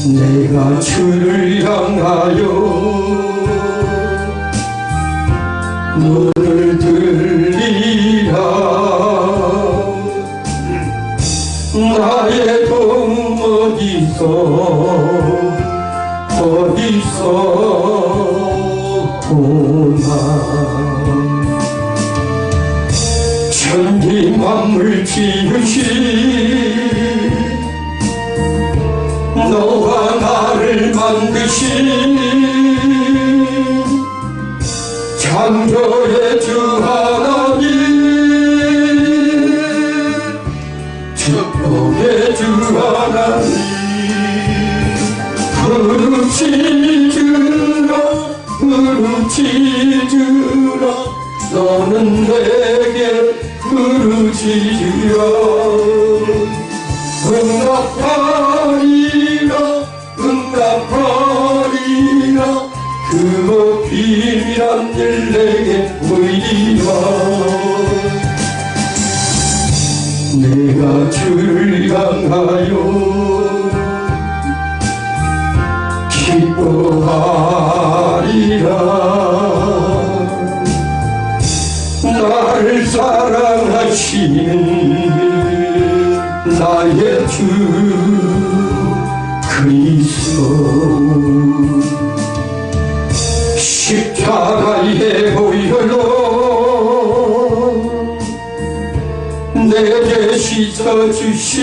내가 주를 향하여 눈을 들리라. 나의 동 어디서 보나. 천지 만물 지으신 너와 나를 만드신 창조의 주 하나님, 축복의 주 하나님, 부르짖으라 너는 내게 부르짖으라. 응답하리라 그 비밀한 일 내게 보이리라. 내가 주를 향하여 기뻐하리라. 나를 사랑하시는 나의 주 그리스도, 십자가의 보혈로 내게 씻어주신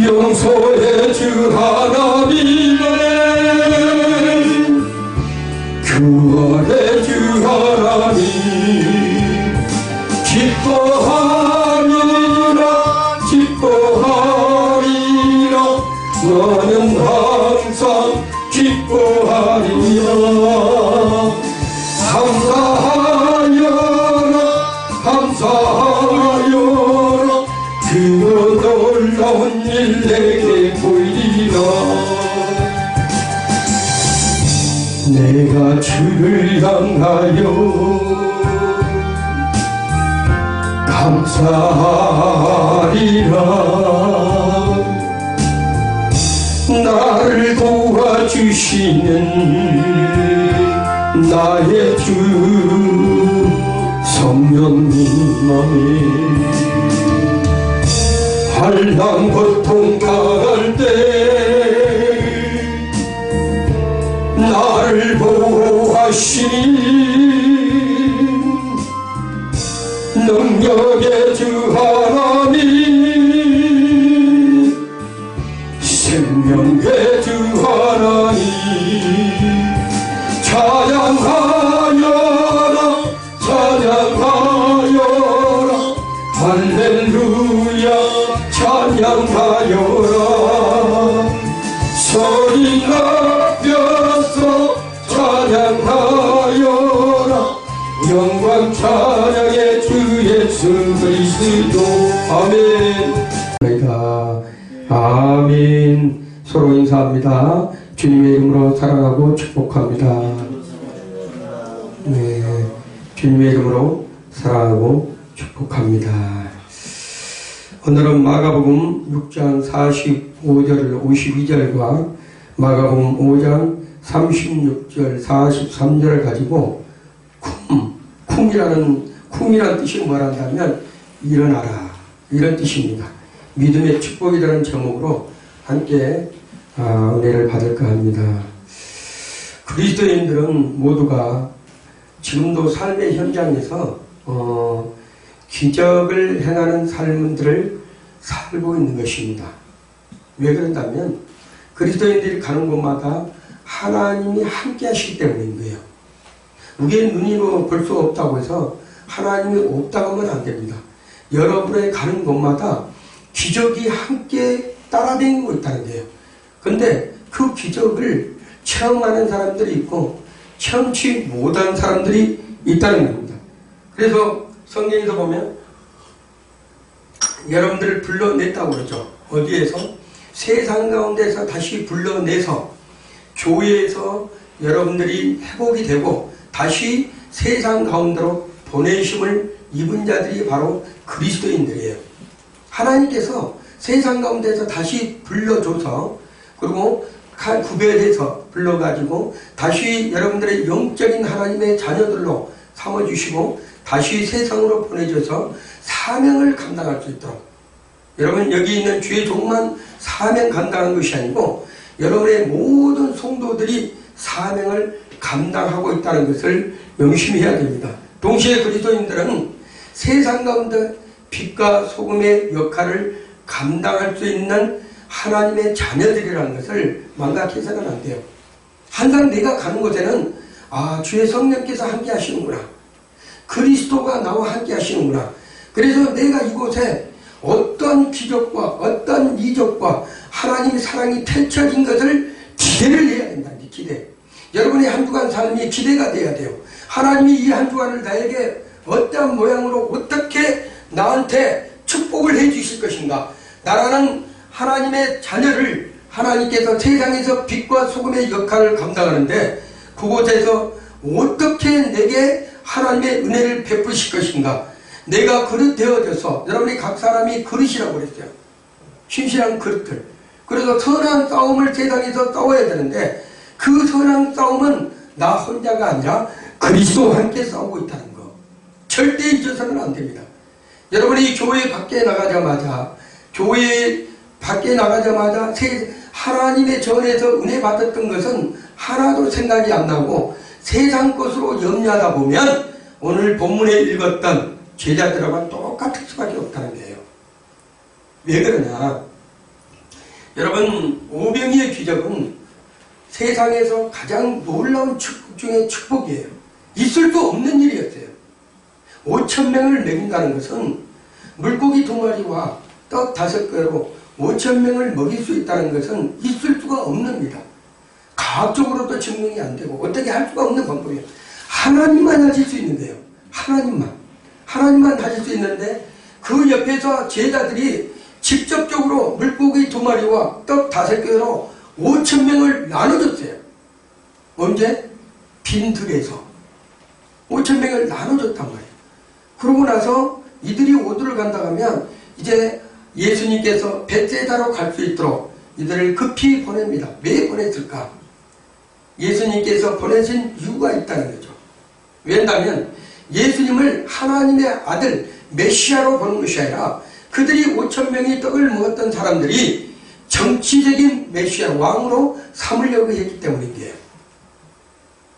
용서의 주 하나님, 구원의 주 하나님, 기뻐하리라 너는 항상 기뻐하리라. 감사하여라 그 놀라운 일 내게 보이리라. 내가 주를 향하여 감사하리라. 나를 도와주시는 나의 주 성령님만이 환난 고통 당할 때 나를 보호하시니 능력의 주 하나님, 생명의 주 하나님, 찬양하여라 할렐루야 찬양하여라. 소리 높여서 찬양하여라. 영광 찬양의 주 예수 그리스도. 아멘. 아멘. 서로 인사합니다. 주님의 이름으로 사랑하고 축복합니다. 네, 주님의 이름으로 사랑하고 축복합니다. 오늘은 마가복음 6장 45절 52절과 마가복음 5장 36절 43절을 가지고 쿵이라는 뜻이 뭐란다면 일어나라, 이런 뜻입니다. 믿음의 축복이라는 제목으로 함께 은혜를 받을까 합니다. 그리스도인들은 모두가 지금도 삶의 현장에서 기적을 행하는 삶들을 살고 있는 것입니다. 왜 그런다면 그리스도인들이 가는 곳마다 하나님이 함께 하시기 때문인 거예요. 우리의 눈으로 볼 수 없다고 해서 하나님이 없다고 하면 안 됩니다. 여러분의 가는 곳마다 기적이 함께 따라다니고 있다는 거예요. 근데 그 기적을 체험하는 사람들이 있고 체험치 못한 사람들이 있다는 겁니다. 그래서 성경에서 보면 여러분들을 불러냈다고 그러죠. 어디에서? 세상 가운데서 다시 불러내서 교회에서 여러분들이 회복이 되고 다시 세상 가운데로 보내심을 입은 자들이 바로 그리스도인들이에요. 하나님께서 세상 가운데서 다시 불러줘서 그리고 구별해서 불러가지고 다시 여러분들의 영적인 하나님의 자녀들로 삼아주시고 다시 세상으로 보내줘서 사명을 감당할 수 있도록, 여러분 여기 있는 주의 종만 사명 감당한 것이 아니고 여러분의 모든 성도들이 사명을 감당하고 있다는 것을 명심해야 됩니다. 동시에 그리스도인들은 세상 가운데 빛과 소금의 역할을 감당할 수 있는 하나님의 자녀들이라는 것을 망각해서는 안 돼요. 항상 내가 가는 곳에는 주의 성령께서 함께 하시는구나, 그리스도가 나와 함께 하시는구나, 그래서 내가 이곳에 어떤 기적과 어떤 이적과 하나님의 사랑이 펼쳐진 것을 기대를 해야 된다. 기대. 여러분의 한 주간 삶이 기대가 돼야 돼요. 하나님이 이 한 주간을 나에게 어떤 모양으로 어떻게 나한테 축복을 해 주실 것인가, 나라는 하나님의 자녀를 하나님께서 세상에서 빛과 소금의 역할을 감당하는데 그곳에서 어떻게 내게 하나님의 은혜를 베푸실 것인가, 내가 그릇 되어져서, 여러분이 각 사람이 그릇이라고 그랬어요. 신실한 그릇들. 그래서 선한 싸움을 세상에서 싸워야 되는데 그 선한 싸움은 나 혼자가 아니라 그리스도와 함께 싸우고 있다는 거 절대 잊어서는 안 됩니다. 여러분이 교회 밖에 나가자마자 하나님의 전에서 은혜 받았던 것은 하나도 생각이 안 나고 세상 것으로 염려하다 보면 오늘 본문에 읽었던 제자들하고 똑같을 수밖에 없다는 거예요. 왜 그러냐, 여러분 오병이의 기적은 세상에서 가장 놀라운 축복 중에 축복이에요. 있을 수 없는 일이었어요. 5,000명을 먹인다는 것은 물고기 2마리와 떡 5개로 5,000명을 먹일 수 있다는 것은 있을 수가 없는 일이다. 과학적으로도 증명이 안 되고 어떻게 할 수가 없는 방법이에요. 하나님만 하실 수 있는데요. 하나님만 하실 수 있는데 그 옆에서 제자들이 직접적으로 물고기 2마리와 떡 5개로 5,000명을 나눠줬어요. 언제? 빈들에서 5,000명을 나눠줬단 말이에요. 그러고 나서 이들이 어디를 간다 하면 이제 예수님께서 벳세다로 갈 수 있도록 이들을 급히 보냅니다. 왜 보냈을까? 예수님께서 보내신 이유가 있다는 거죠. 왜냐하면 예수님을 하나님의 아들 메시아로 보는 것이 아니라 그들이 5,000명이 떡을 먹었던 사람들이 정치적인 메시아 왕으로 삼으려고 했기 때문인데요.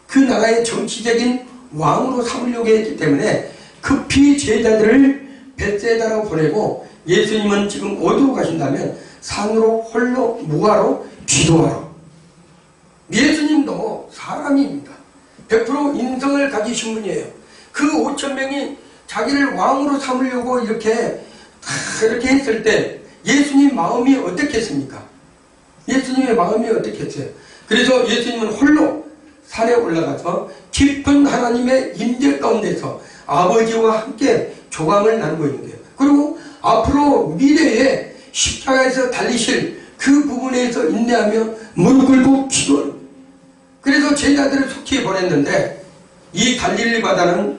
그 나라의 정치적인 왕으로 삼으려고 했기 때문에 급히 제자들을 벳세다로 보내고 예수님은 지금 어디로 가신다면 산으로 홀로 무화로 기도하러. 예수님도 사람입니다. 100% 인성을 가지신 분이에요. 그 5,000명이 자기를 왕으로 삼으려고 이렇게 했을 때 예수님 마음이 어떻겠습니까? 예수님의 마음이 어떻겠어요? 그래서 예수님은 홀로 산에 올라가서 깊은 하나님의 임재 가운데서 아버지와 함께 조각을 나누고 있는 거예요. 그리고 앞으로 미래에 십자가에서 달리실 그 부분에서 인내하며 무릎 꿇고 기도하는 거예요. 그래서 제자들을 속히 보냈는데 이 갈릴리 바다는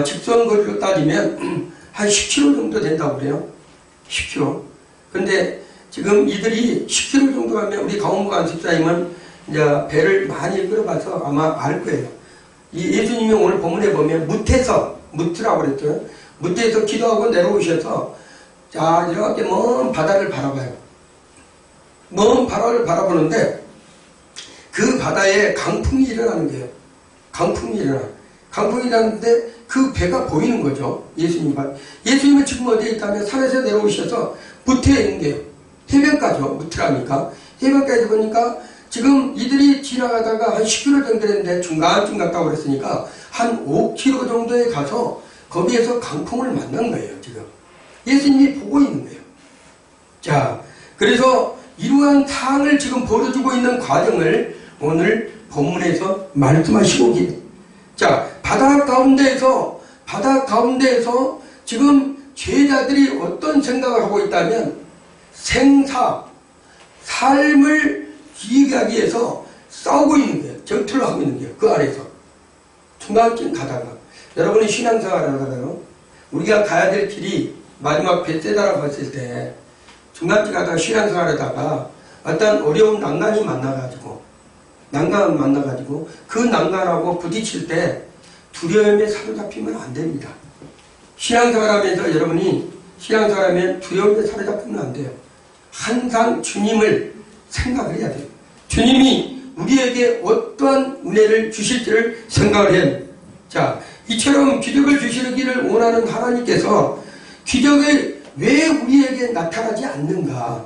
직선거리로 따지면 한 10km 정도 된다고 그래요. 10km. 근데 지금 이들이 10km 정도 가면 우리 강원구 안식사님은 이제 배를 많이 끌어봐서 아마 알 거예요. 이 예수님이 오늘 본문에 보면 무트라고 그랬죠. 무트에서 기도하고 내려오셔서 자 이렇게 먼 바다를 바라봐요. 먼 바다를 바라보는데 그 바다에 강풍이 일어나는 거예요. 강풍이 일어나는데 그 배가 보이는 거죠. 예수님은 지금 어디에 있다면 산에서 내려오셔서 무트에 있는 게요. 해변가죠. 무트라니까. 해변가에 보니까 지금 이들이 지나가다가 한 10km 정도 됐는데 중간쯤 갔다고 그랬으니까 한 5km 정도에 가서 거기에서 강풍을 만난 거예요. 지금 예수님이 보고 있는 거예요. 자, 그래서 이러한 상황을 지금 벌어지고 있는 과정을 오늘 본문에서 말씀하시고 계세요. 자, 바다 가운데에서 지금 제자들이 어떤 생각을 하고 있다면 삶을 이해하기 위해서 싸우고 있는 거예요. 전투를 하고 있는 거예요. 그 안에서. 중간쯤 가다가 여러분이 신앙생활을 하다가요. 우리가 가야 될 길이 마지막 벳세다라고 했을 때 중간지 가다가 신앙생활하다가 어떤 어려운 난간이 만나가지고 그 난간하고 부딪힐 때 두려움에 사로잡히면 안 됩니다. 신앙생활하면서 여러분이 신앙생활하면 두려움에 사로잡히면 안 돼요. 항상 주님을 생각을 해야 돼요. 주님이 우리에게 어떠한 은혜를 주실지를 생각을 해야 돼요. 자, 이처럼 기적을 주시기를 원하는 하나님께서 기적이 왜 우리에게 나타나지 않는가?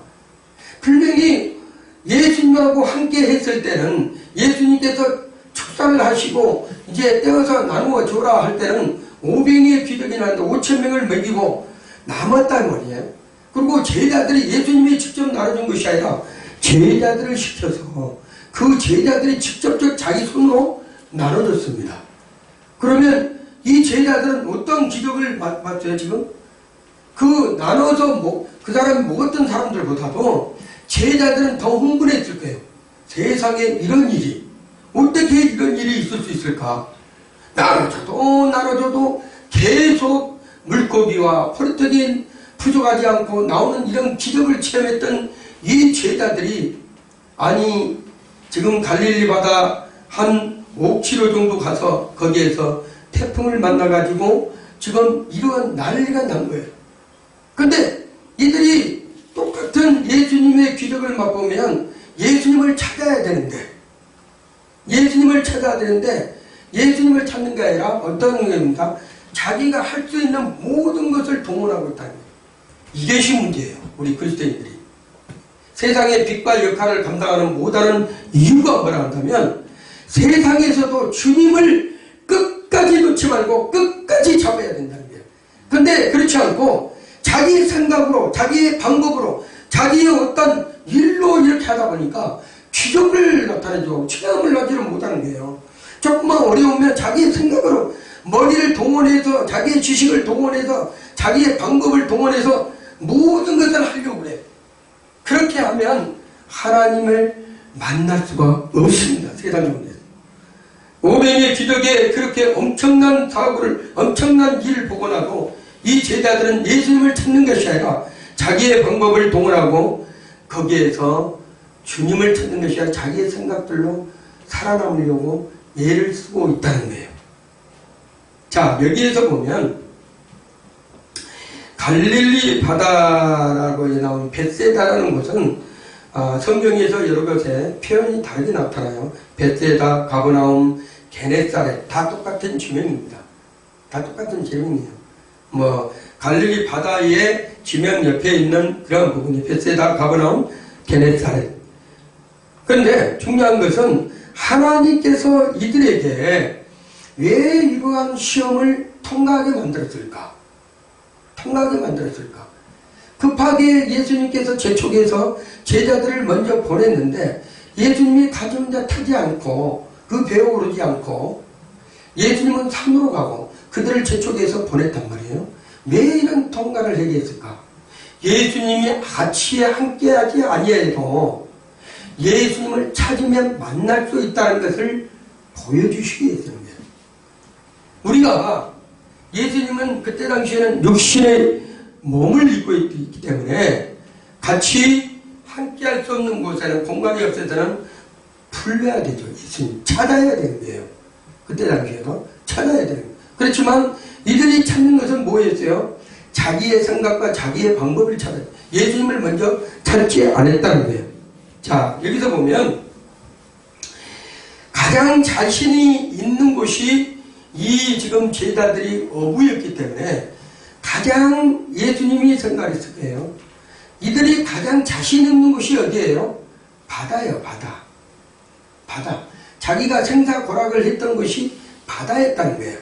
분명히 예수님하고 함께 했을 때는 예수님께서 축사를 하시고 이제 떼어서 나누어 줘라 할 때는 500명의 기적이 나는데 5,000명을 먹이고 남았단 말이에요. 그리고 제자들이 예수님이 직접 나눠준 것이 아니라 제자들을 시켜서 그 제자들이 직접적 자기 손으로 나눠줬습니다. 그러면 이 제자들은 어떤 기적을 봤어요 지금? 그 나눠서 그 사람이 먹었던 사람들보다도 제자들은 더 흥분했을 거예요. 세상에 이런 일이 어떻게 이런 일이 있을 수 있을까? 나눠줘도 계속 물고기와 호르떡이 부족하지 않고 나오는 이런 기적을 체험했던 이 제자들이 아니 지금 갈릴리 바다 한 5km 정도 가서 거기에서 태풍을 만나가지고 지금 이러한 난리가 난 거예요. 근데 이들이 똑같은 예수님의 기적을 맛보면 예수님을 찾아야 되는데 예수님을 찾는 게 아니라 어떤 의미입니까? 자기가 할 수 있는 모든 것을 동원하고 있다는 거예요. 이것이 문제예요. 우리 그리스도인들이. 세상의 빛과 역할을 감당하는 못하는 이유가 뭐라 한다면 세상에서도 주님을 끝까지 놓지 말고 끝까지 잡아야 된다는 거예요. 그런데 그렇지 않고 자기 생각으로 자기의 방법으로 자기의 어떤 일로 이렇게 하다 보니까 기적을 나타내죠. 체험을 하지를 못하는 거예요. 조금만 어려우면 자기의 생각으로 머리를 동원해서 자기의 지식을 동원해서 자기의 방법을 동원해서 모든 것을 하려고 그래요. 그렇게 하면 하나님을 만날 수가 없습니다. 세상 가운데서. 500의 기적에 그렇게 엄청난 일을 보고 나도 이 제자들은 예수님을 찾는 것이 아니라 자기의 방법을 동원하고 거기에서 주님을 찾는 것이 아니라 자기의 생각들로 살아남으려고 애를 쓰고 있다는 거예요. 자, 여기에서 보면 갈릴리 바다라고 나온 벳세다라는 곳은 성경에서 여러 곳에 표현이 다르게 나타나요. 벳세다, 가버나움, 게네사렛 다 똑같은 지명입니다. 다 똑같은 지명이에요. 갈릴리 바다의 지명 옆에 있는 그런 부분이 벳세다, 가버나움, 게네사렛. 그런데 중요한 것은 하나님께서 이들에게 왜 이러한 시험을 통과하게 만들었을까? 급하게 예수님께서 재촉해서 제자들을 먼저 보냈는데 예수님이 가정자 타지 않고 그 배에 오르지 않고 예수님은 산으로 가고 그들을 재촉해서 보냈단 말이에요. 왜 이런 통과를 하게 했을까? 예수님이 같이 함께하지 아니해도 예수님을 찾으면 만날 수 있다는 것을 보여주시기 위해서는 거예요. 우리가 예수님은 그때 당시에는 육신의 몸을 입고 있기 때문에 같이 함께할 수 없는 곳에는 공간이 없어서는 불러야 되죠. 예수님 찾아야 되는 거예요. 그때 당시에도 찾아야 되는 거예요. 그렇지만 이들이 찾는 것은 뭐였어요? 자기의 생각과 자기의 방법을 찾아요. 예수님을 먼저 찾지 않았다는 거예요. 자, 여기서 보면 가장 자신이 있는 곳이 이 지금 제자들이 어부였기 때문에 가장 예수님이 생각했을 거예요. 이들이 가장 자신 있는 곳이 어디예요? 바다예요. 바다. 자기가 생사고락을 했던 것이 바다였다는 거예요.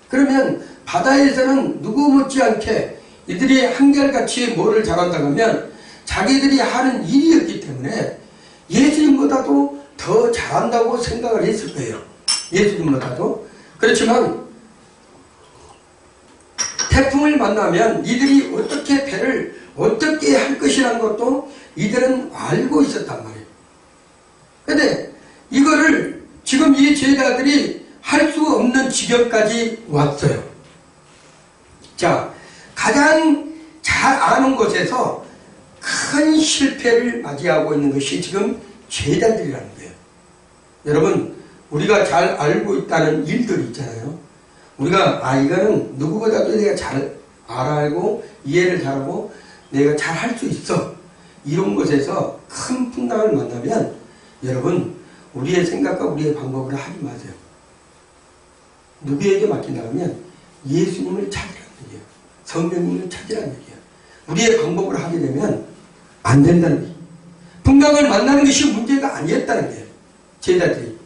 그러면 바다에서는 누구 못지않게 이들이 한결같이 뭐를 잘한다고 하면 자기들이 하는 일이었기 때문에 예수님보다도 더 잘한다고 생각을 했을 거예요. 예수님보다도. 그렇지만 태풍을 만나면 이들이 어떻게 배를 어떻게 할 것이라는 것도 이들은 알고 있었단 말이에요. 그런데 이거를 지금 이 제자들이 할 수 없는 지경까지 왔어요. 자, 가장 잘 아는 곳에서 큰 실패를 맞이하고 있는 것이 지금 제자들이라는 거예요. 여러분, 우리가 잘 알고 있다는 일들이 있잖아요. 우리가 이거는 누구보다도 내가 잘 알고 이해를 잘하고 내가 잘 할 수 있어, 이런 것에서 큰 풍랑을 만나면 여러분, 우리의 생각과 우리의 방법을 하지 마세요. 누구에게 맡긴다면 예수님을 찾으라는 얘기예요. 성령님을 찾으라는 얘기예요. 우리의 방법을 하게 되면 안 된다는 얘기예요. 풍랑을 만나는 것이 문제가 아니었다는 거예요. 제자들이.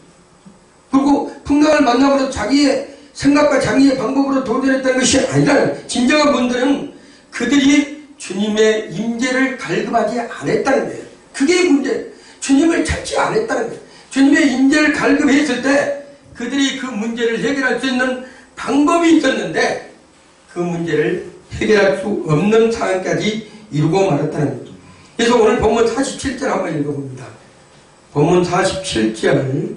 그리고 풍랑을 만나버려 자기의 생각과 자기의 방법으로 도전했다는 것이 아니라, 진정한 분들은 그들이 주님의 임재를 갈급하지 않았다는 거예요. 그게 문제예요. 주님을 찾지 않았다는 거예요. 주님의 임재를 갈급했을 때 그들이 그 문제를 해결할 수 있는 방법이 있었는데 그 문제를 해결할 수 없는 상황까지 이루고 말았다는 거죠. 그래서 오늘 본문 47절 한번 읽어봅니다. 본문 47절.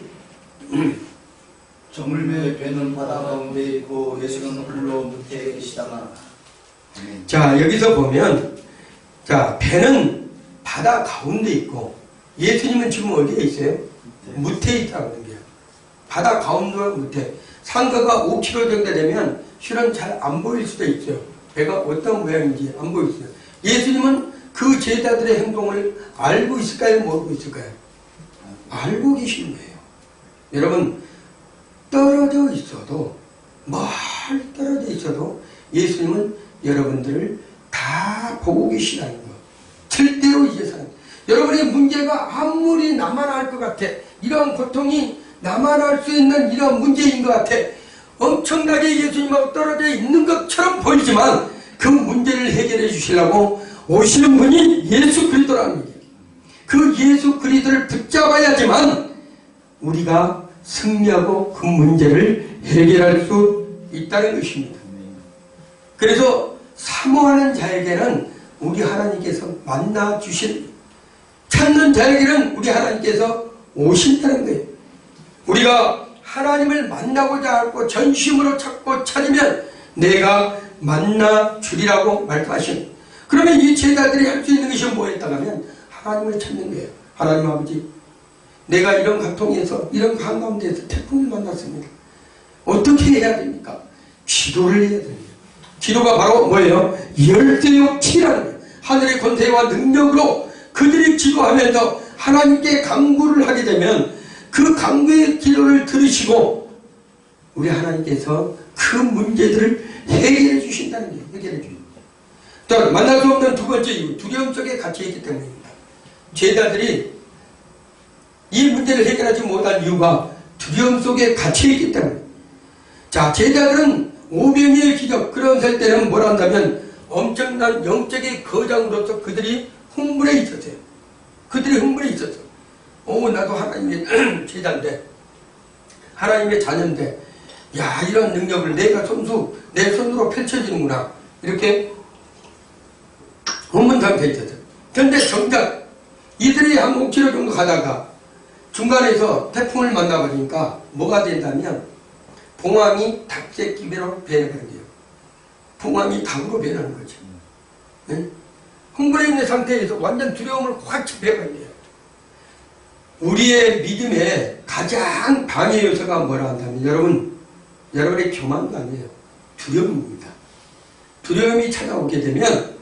저물매 배는 바다 가운데 있고 예수는 홀로 무태에 계시다가. 자, 여기서 보면, 자, 배는 바다 가운데 있고 예수님은 지금 어디에 있어요? 무태에 있다고 하는 거예요. 바다 가운데와 무태. 상가가 5km 정도 되면 실은 잘 안 보일 수도 있어요. 배가 어떤 모양인지 안 보일 수도 있어요. 예수님은 그 제자들의 행동을 알고 있을까요? 모르고 있을까요? 알고 계시는 거예요. 여러분, 떨어져 있어도, 멀리 떨어져 있어도 예수님은 여러분들을 다 보고 계시다는 거. 절대로 잊어서는. 여러분의 문제가 아무리 나만 알 것 같아, 이러한 고통이 나만 알 수 있는 이러한 문제인 것 같아, 엄청나게 예수님하고 떨어져 있는 것처럼 보이지만 그 문제를 해결해 주시려고 오시는 분이 예수 그리스도라는 얘기예요. 그 예수 그리스도를 붙잡아야지만 우리가 승리하고 그 문제를 해결할 수 있다는 것입니다. 그래서 사모하는 자에게는 우리 하나님께서 만나 주신, 찾는 자에게는 우리 하나님께서 오신다는 거예요. 우리가 하나님을 만나고자 하고 전심으로 찾고 찾으면 내가 만나 주리라고 말씀하신. 그러면 이 제자들이 할 수 있는 것이 뭐였다고 하면 하나님을 찾는 거예요. 하나님 아버지, 내가 이런 고통에서, 이런 한가운데에서 태풍을 만났습니다. 어떻게 해야 됩니까? 기도를 해야 됩니다. 기도가 바로 뭐예요? 열대요 키라는 거예요. 하늘의 권세와 능력으로 그들이 기도하면서 하나님께 간구를 하게 되면 그 간구의 기도를 들으시고 우리 하나님께서 그 문제들을 해결해 주신다는 거예요. 해결해 주신다. 자, 만날 수 없는 두 번째 이유, 두려움 속에 갇혀있기 때문입니다. 제자들이 이 문제를 해결하지 못한 이유가 두려움 속에 갇혀있기 때문에. 자, 제자들은 오병이의 기적, 그런 살 때는 뭘 한다면 엄청난 영적의 거장으로서 그들이 흥분해 있었어요. 그들이 흥분해 있었어. 나도 하나님의 제자인데, 하나님의 자녀인데, 야, 이런 능력을 내가 내 손으로 펼쳐지는구나, 이렇게 흥분 상태에 있었어요. 그런데 정작 이들이 한 5km 정도 가다가 중간에서 태풍을 만나버리니까 뭐가 된다면 봉황이 닭새끼배로 변해버린대요. 봉황이 닭으로 변하는 거죠. 네? 흥분해 있는 상태에서 완전 두려움을 확 집해버린대요. 우리의 믿음의 가장 방해 요소가 뭐라 한다면 여러분의 교만도 아니에요. 두려움입니다. 두려움이 찾아오게 되면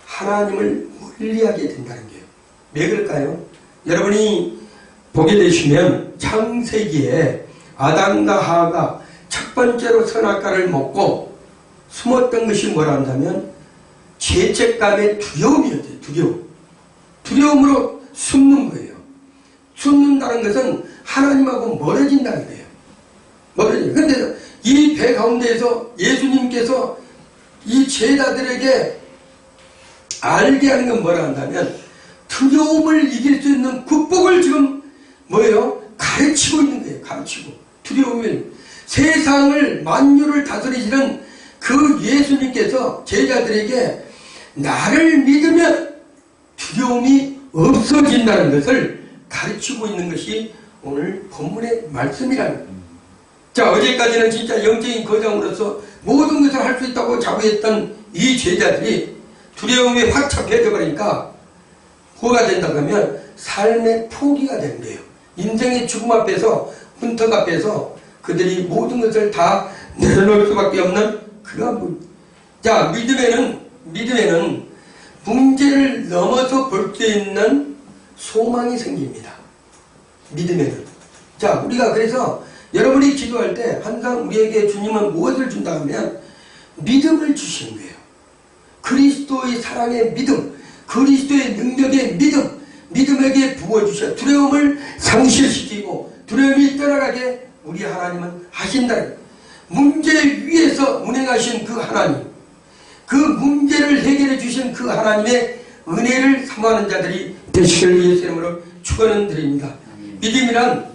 하나님을 멀리하게 된다는 거예요. 왜 그럴까요? 여러분이 보게 되시면 창세기에 아담과 하와가 첫 번째로 선악과를 먹고 숨었던 것이 뭐라 한다면 죄책감의 두려움이었대요. 두려움으로 숨는 거예요. 숨는다는 것은 하나님하고 멀어진다는 거예요. 멀어져요. 그런데 이 배 가운데에서 예수님께서 이 제자들에게 알게 하는 건 뭐라 한다면 두려움을 이길 수 있는 극복을 지금 뭐예요? 가르치고 있는 거예요. 가르치고. 두려움을, 세상을 만유를 다스리시는 그 예수님께서 제자들에게 나를 믿으면 두려움이 없어진다는 것을 가르치고 있는 것이 오늘 본문의 말씀이라는 거예요. 자, 어제까지는 진짜 영적인 거장으로서 모든 것을 할 수 있다고 자부했던 이 제자들이 두려움에 확 잡혀져 버리니까 뭐가 된다고 하면 삶의 포기가 되는 거예요. 인생의 죽음 앞에서, 훈턱 앞에서 그들이 모든 것을 다 내려놓을 수밖에 없는 그러한 분. 자, 믿음에는 문제를 넘어서 볼 수 있는 소망이 생깁니다. 믿음에는. 자, 우리가 그래서 여러분이 기도할 때 항상 우리에게 주님은 무엇을 준다 하면 믿음을 주시는 거예요. 그리스도의 사랑의 믿음, 그리스도의 능력의 믿음, 믿음에게 부어주셔 두려움을 상실시키고 두려움이 떠나가게 우리 하나님은 하신다. 문제 위에서 운행하신 그 하나님, 그 문제를 해결해 주신 그 하나님의 은혜를 사모하는 자들이 되시길 예수 이름으로 축원드립니다. 믿음이란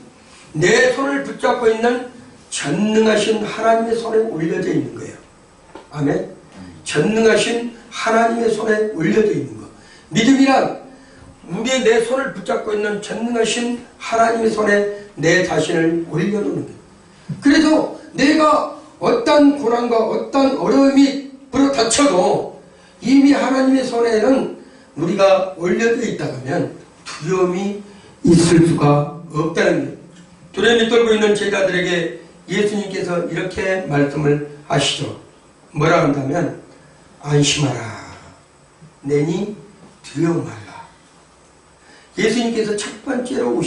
내 손을 붙잡고 있는 전능하신 하나님의 손에 올려져 있는 거예요. 아멘. 전능하신 하나님의 손에 올려져 있는 거. 믿음이란 우리의 내 손을 붙잡고 있는 전능하신 하나님의 손에 내 자신을 올려놓는 거예요. 그래서 내가 어떤 고난과 어떤 어려움이 불어닥쳐도 이미 하나님의 손에는 우리가 올려져 있다면 두려움이 있을 수가 없다는 거예요. 두려움이 떨고 있는 제자들에게 예수님께서 이렇게 말씀을 하시죠. 뭐라 한다면 안심하라. 내니 두려움 말라. 예수님께서 첫 번째로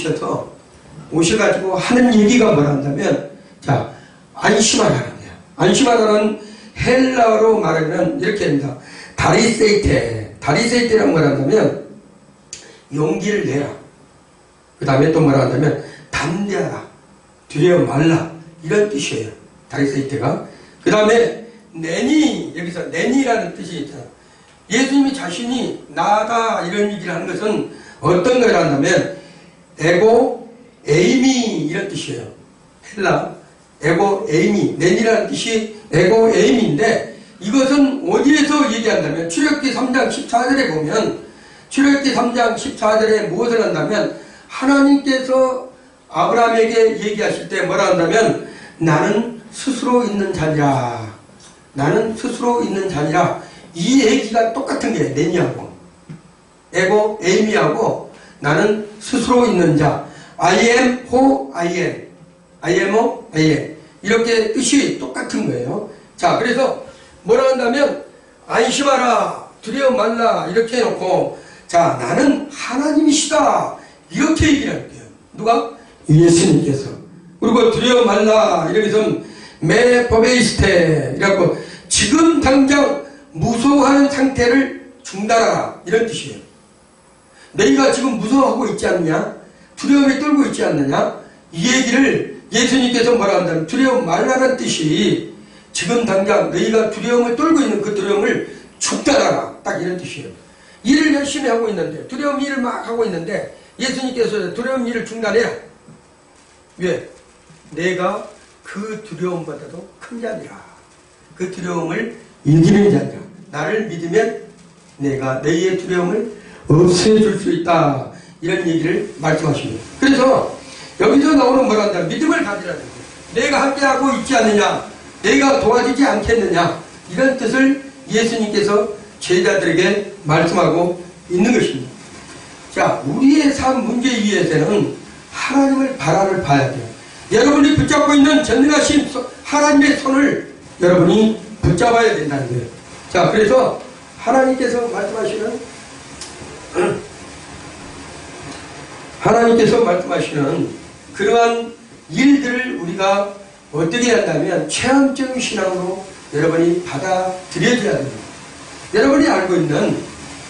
오셔가지고 하는 얘기가 뭐라 한다면 자, 안심하라는 거예요. 안심하라는 헬라어로 말하면 이렇게 합니다. 다리세이테라는 걸 한다면 용기를 내라. 그 다음에 또 뭐라 한다면 담대하라. 두려워 말라. 이런 뜻이에요. 다리세이테가. 그 다음에 내니, 여기서 내니라는 뜻이 있잖아요. 예수님이 자신이 나다 이런 얘기를 하는 것은 어떤 걸 한다면 에고 에이미 이런 뜻이에요. 헬라 에고 에이미, 내니라는 뜻이 에고 에이미인데 이것은 어디에서 얘기한다면 출애굽기 3장 14절에 보면 출애굽기 3장 14절에 무엇을 한다면 하나님께서 아브라함에게 얘기하실 때 뭐라 한다면 나는 스스로 있는 자니라. 나는 스스로 있는 자니라. 이 얘기가 똑같은 게 내니하고 에고 에이미하고 나는 스스로 있는 자 I am who I am I am who I am 이렇게 뜻이 똑같은 거예요. 자, 그래서 뭐라 한다면 안심하라 두려워 말라 이렇게 해놓고 자 나는 하나님이시다 이렇게 얘기를 할게요. 누가? 예수님께서. 그리고 두려워 말라 이러면서 메포베이스테 이라고 지금 당장 무서워하는 상태를 중단하라 이런 뜻이에요. 너희가 지금 무서워하고 있지 않느냐? 두려움에 떨고 있지 않느냐? 이 얘기를 예수님께서 뭐라 한다면 두려워 말라는 뜻이 지금 당장 너희가 두려움을 떨고 있는 그 두려움을 중단하라 딱 이런 뜻이에요. 일을 열심히 하고 있는데 두려움 일을 막 하고 있는데 예수님께서 두려움 일을 중단해라. 왜? 내가 그 두려움보다도 큰 자니라. 그 두려움을 이기는 자니라. 나를 믿으면 내가 너희의 두려움을 없애줄 수 있다. 이런 얘기를 말씀하십니다. 그래서 여기서 나오는 뭐라 한다? 믿음을 가지라는 거예요. 내가 함께하고 있지 않느냐? 내가 도와주지 않겠느냐? 이런 뜻을 예수님께서 제자들에게 말씀하고 있는 것입니다. 자, 우리의 삶 문제 위에서는 하나님을 바라를 봐야 돼요. 여러분이 붙잡고 있는 전능하신 하나님의 손을 여러분이 붙잡아야 된다는 거예요. 자, 그래서 하나님께서 말씀하시는 그러한 일들을 우리가 어떻게 한다면 체험적인 신앙으로 여러분이 받아들여줘야 됩니다. 여러분이 알고 있는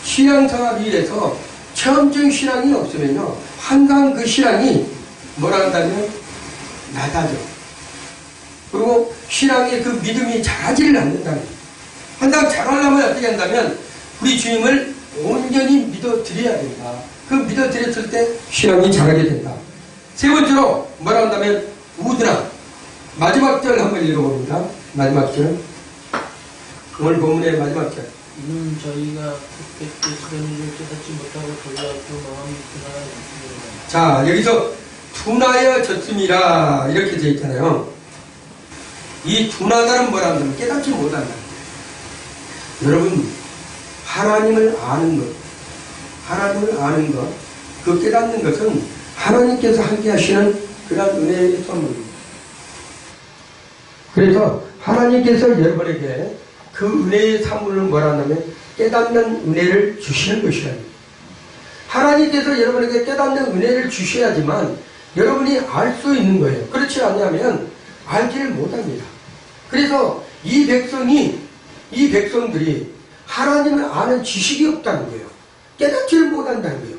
신앙생활 위에서 체험적인 신앙이 없으면요 항상 그 신앙이 뭐라 한다면 낮아져. 그리고 신앙의 그 믿음이 자라지를 않는다는 거예요. 항상 자라려면 어떻게 한다면 우리 주님을 온전히 믿어드려야 된다. 그 믿어드렸을 때 신앙이 자라게 된다. 세 번째로 뭐라 한다면 우드나 마지막 절 한번 읽어봅니다. 마지막 절. 오늘 본문의 마지막 절. 이는 저희가 그때 주시던 일을 깨닫지 못하고 돌려왔고 마음이 둔하였습니다. 자, 여기서 둔하여졌음이라 이렇게 되어 있잖아요. 이 둔하다는 뭐라 하면 깨닫지 못한다. 여러분, 하나님을 아는 것, 하나님을 아는 것, 그 깨닫는 것은 하나님께서 함께 하시는 그런 은혜의 선물입니다. 그래서 하나님께서 여러분에게 그 은혜의 선물을 뭐라 하냐면 깨닫는 은혜를 주시는 것이랍니다. 하나님께서 여러분에게 깨닫는 은혜를 주셔야지만 여러분이 알 수 있는 거예요. 그렇지 않냐면 알지를 못합니다. 그래서 이 백성들이 하나님을 아는 지식이 없다는 거예요. 깨닫지를 못한다는 거예요.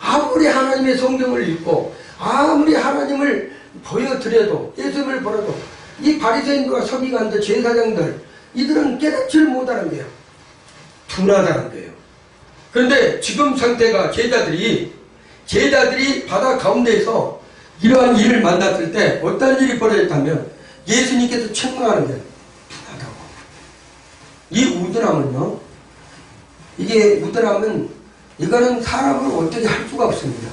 아무리 하나님의 성경을 읽고 아무리 하나님을 보여드려도 예수님을 보여도 이 바리새인들과 서기관들 제사장들 이들은 깨닫지를 못하는 거예요. 둔하다는 거예요. 그런데 지금 상태가 제자들이 바다 가운데에서 이러한 일을 만났을 때 어떤 일이 벌어졌다면 예수님께서 책망하는 거예요. 둔하다고. 이 우둔함은요, 이게 우둔함은 이거는 사람을 어떻게 할 수가 없습니다.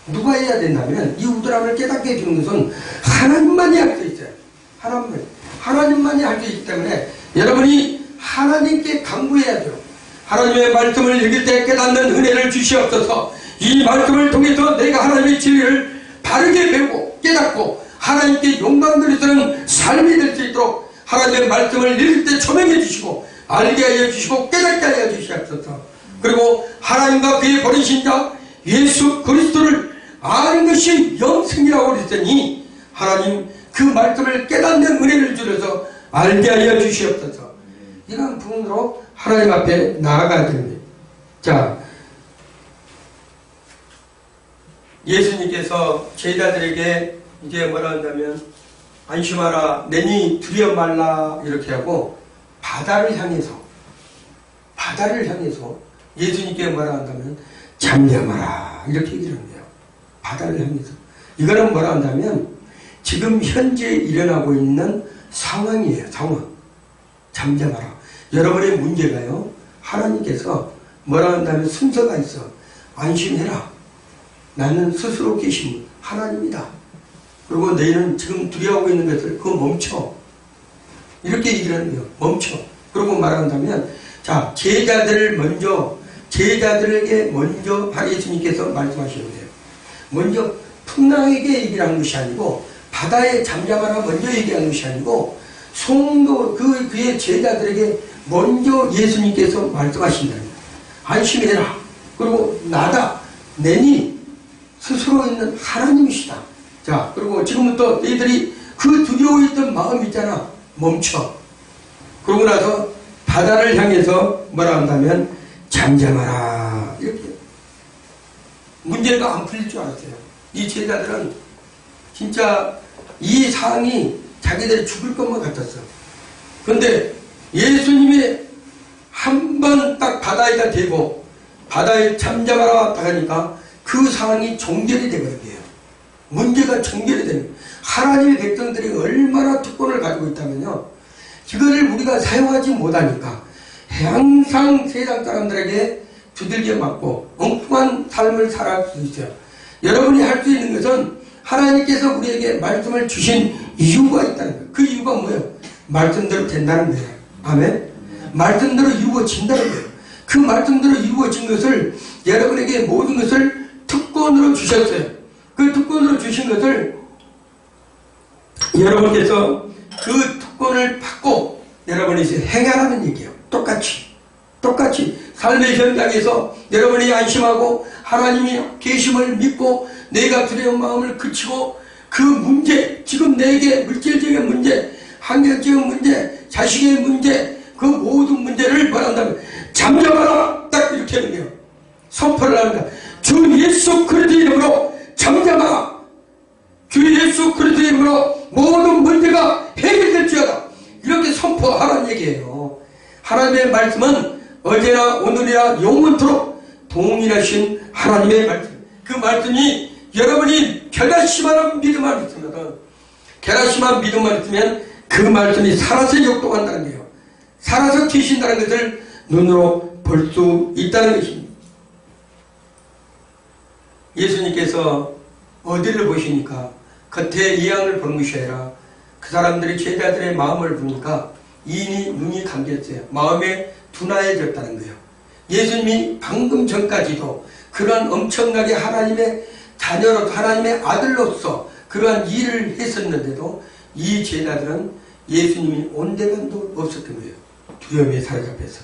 누가 해야 된다면 이 우둔함을 깨닫게 해주는 것은 하나님만이 할 수 있어요. 하나님만이 할 수 있기 때문에 여러분이 하나님께 간구해야죠. 하나님의 말씀을 읽을 때 깨닫는 은혜를 주시옵소서. 이 말씀을 통해서 내가 하나님의 진리를 바르게 배우고 깨닫고 하나님께 영광 돌리는 삶이 될 수 있도록 하나님의 말씀을 읽을 때 조명해 주시고 알게 하여 주시고 깨닫게 하여 주시옵소서. 그리고 하나님과 그의 버리신 자 예수 그리스도를 아는 것이 영생이라고 그랬더니 하나님 그 말씀을 깨닫는 은혜를 주셔서 알게 하여 주시옵소서. 이런 부분으로 하나님 앞에 나아가야 됩니다. 자, 예수님께서 제자들에게 이제 뭐라 한다면 안심하라 내니 두려워 말라 이렇게 하고 바다를 향해서 예수님께 뭐라 한다면 잠잠하라 이렇게 얘기를 합니다. 바다를 향해서. 이거는 뭐라 한다면 지금 현재 일어나고 있는 상황이에요. 상황. 잠잠하라. 여러분의 문제가요, 하나님께서 뭐라 한다면 순서가 있어. 안심해라. 나는 스스로 계신 하나님이다. 그리고 너희는 지금 두려워하고 있는 것을 그거 멈춰. 이렇게 얘기를 하는 거예요. 멈춰. 그리고 말한다면 자, 제자들에게 먼저 예수님께서 말씀하시는 거예요. 먼저 풍랑에게 얘기를 한 것이 아니고 바다에 잠잠하라 먼저 얘기한 것이 아니고 성도 그의 제자들에게 먼저 예수님께서 말씀하신다는 거예요. 안심해라. 그리고 나다. 내니 스스로 있는 하나님이시다. 자, 그리고 지금부터 너희들이 그 두려워했던 마음 있잖아. 멈춰. 그러고 나서 바다를 향해서 뭐라 한다면 잠잠하라. 이렇게. 문제가 안 풀릴 줄 알았어요. 이 제자들은 진짜 이 상황이 자기들이 죽을 것만 같았어. 그런데 예수님이 한 번 딱 바다에다 대고 바다에 잠잠하라 하니까 그 상황이 종결이 되거든요. 문제가 종결이 되는 거예요. 하나님의 백성들이 얼마나 특권을 가지고 있다면요, 이거를 우리가 사용하지 못하니까 항상 세상 사람들에게 두들겨 맞고 엉뚱한 삶을 살아갈 수 있어요. 여러분이 할 수 있는 것은 하나님께서 우리에게 말씀을 주신 이유가 있다는 거예요. 그 이유가 뭐예요? 말씀대로 된다는 거예요. 아멘? 말씀대로 이루어진다는 거예요. 그 말씀대로 이루어진 것을 여러분에게 모든 것을 특권으로 주셨어요. 그 특권으로 주신 것을 여러분께서 그 특권을 받고 여러분이 이제 행하라는 얘기예요. 똑같이 삶의 현장에서 여러분이 안심하고 하나님이 계심을 믿고 내가 두려운 마음을 그치고 그 문제, 지금 내게 물질적인 문제, 환경적인 문제, 자식의 문제, 그 모든 문제를 말한다면 잠잠하라. 딱 이렇게 하는 거예요. 선포를 합니다. 주 예수 그리스도 이름으로 잠잠하라. 주 예수 그리스도 이름으로 모든 문제가 해결될지어다. 이렇게 선포하라는 얘기예요. 하나님의 말씀은 어제나 오늘이나 영원토록 동일하신 하나님의 말씀. 그 말씀이 여러분이 결단심한 믿음만 있으면, 결단심한 믿음만 있으면 그 말씀이 살아서 역동한다는 거예요. 살아서 계신다는 것을 눈으로 볼 수 있다는 것입니다. 예수님께서 어디를 보시니까 겉에 이양을 보는 것이 아니라 그 사람들이 제자들의 마음을 보니까 이미 눈이 감겼어요. 마음에 둔하해졌다는 거예요. 예수님이 방금 전까지도 그러한 엄청나게 하나님의 자녀로 하나님의 아들로서 그러한 일을 했었는데도 이 제자들은 예수님이 온데간도 없었던 거예요. 두려움에 사로잡혀서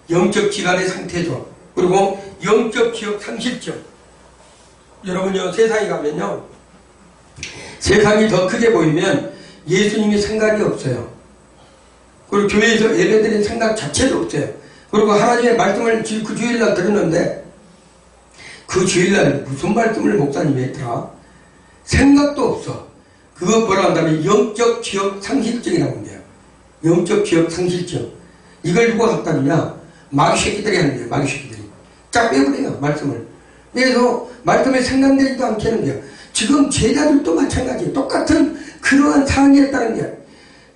영적 기관의 상태죠. 그리고 영적 기억 상실증. 여러분요, 세상에 가면요, 세상이 더 크게 보이면 예수님이 생각이 없어요. 그리고 교회에서 예배드리는 생각 자체도 없어요. 그리고 하나님의 말씀을 그 주일날 들었는데 그 주일날 무슨 말씀을 목사님이 했더라? 생각도 없어. 그거 뭐라 한다면 영적 기억 상실증이라고 한대요. 영적 기억 상실증. 이걸 누가 갖다느냐? 마귀 새끼들이 하는 거예요. 마귀 새끼들이. 쫙 빼버려요. 말씀을. 그래서 말씀에 생각되지도 않게 하는 거예요. 지금 제자들도 마찬가지예요. 똑같은 그러한 상황이었다는 거예요.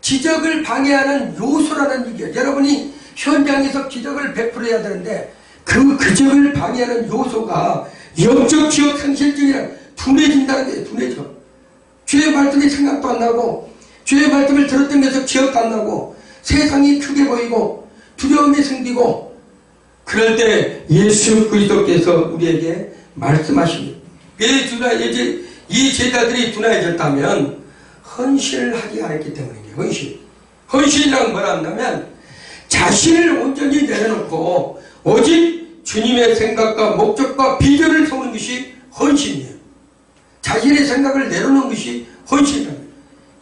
기적을 방해하는 요소라는 얘기예요. 여러분이 현장에서 기적을 베풀어야 되는데 그 기적을 방해하는 요소가 영적 기억 상실증이란 둔해진다는 거예요. 둔해져. 주의 말씀이 생각도 안 나고 주의 말씀을 들었던 데서 기억도 안 나고 세상이 크게 보이고 두려움이 생기고 그럴 때 예수 그리스도께서 우리에게 말씀하십니다. 왜 이 제자들이 둔해졌다면 헌신을 하지 않았기 때문이에요. 헌신. 헌신이란 뭐라 한다면 자신을 온전히 내려놓고 오직 주님의 생각과 목적과 비전을 세우는 것이 헌신이에요. 자신의 생각을 내려놓는 것이 헌신입니다.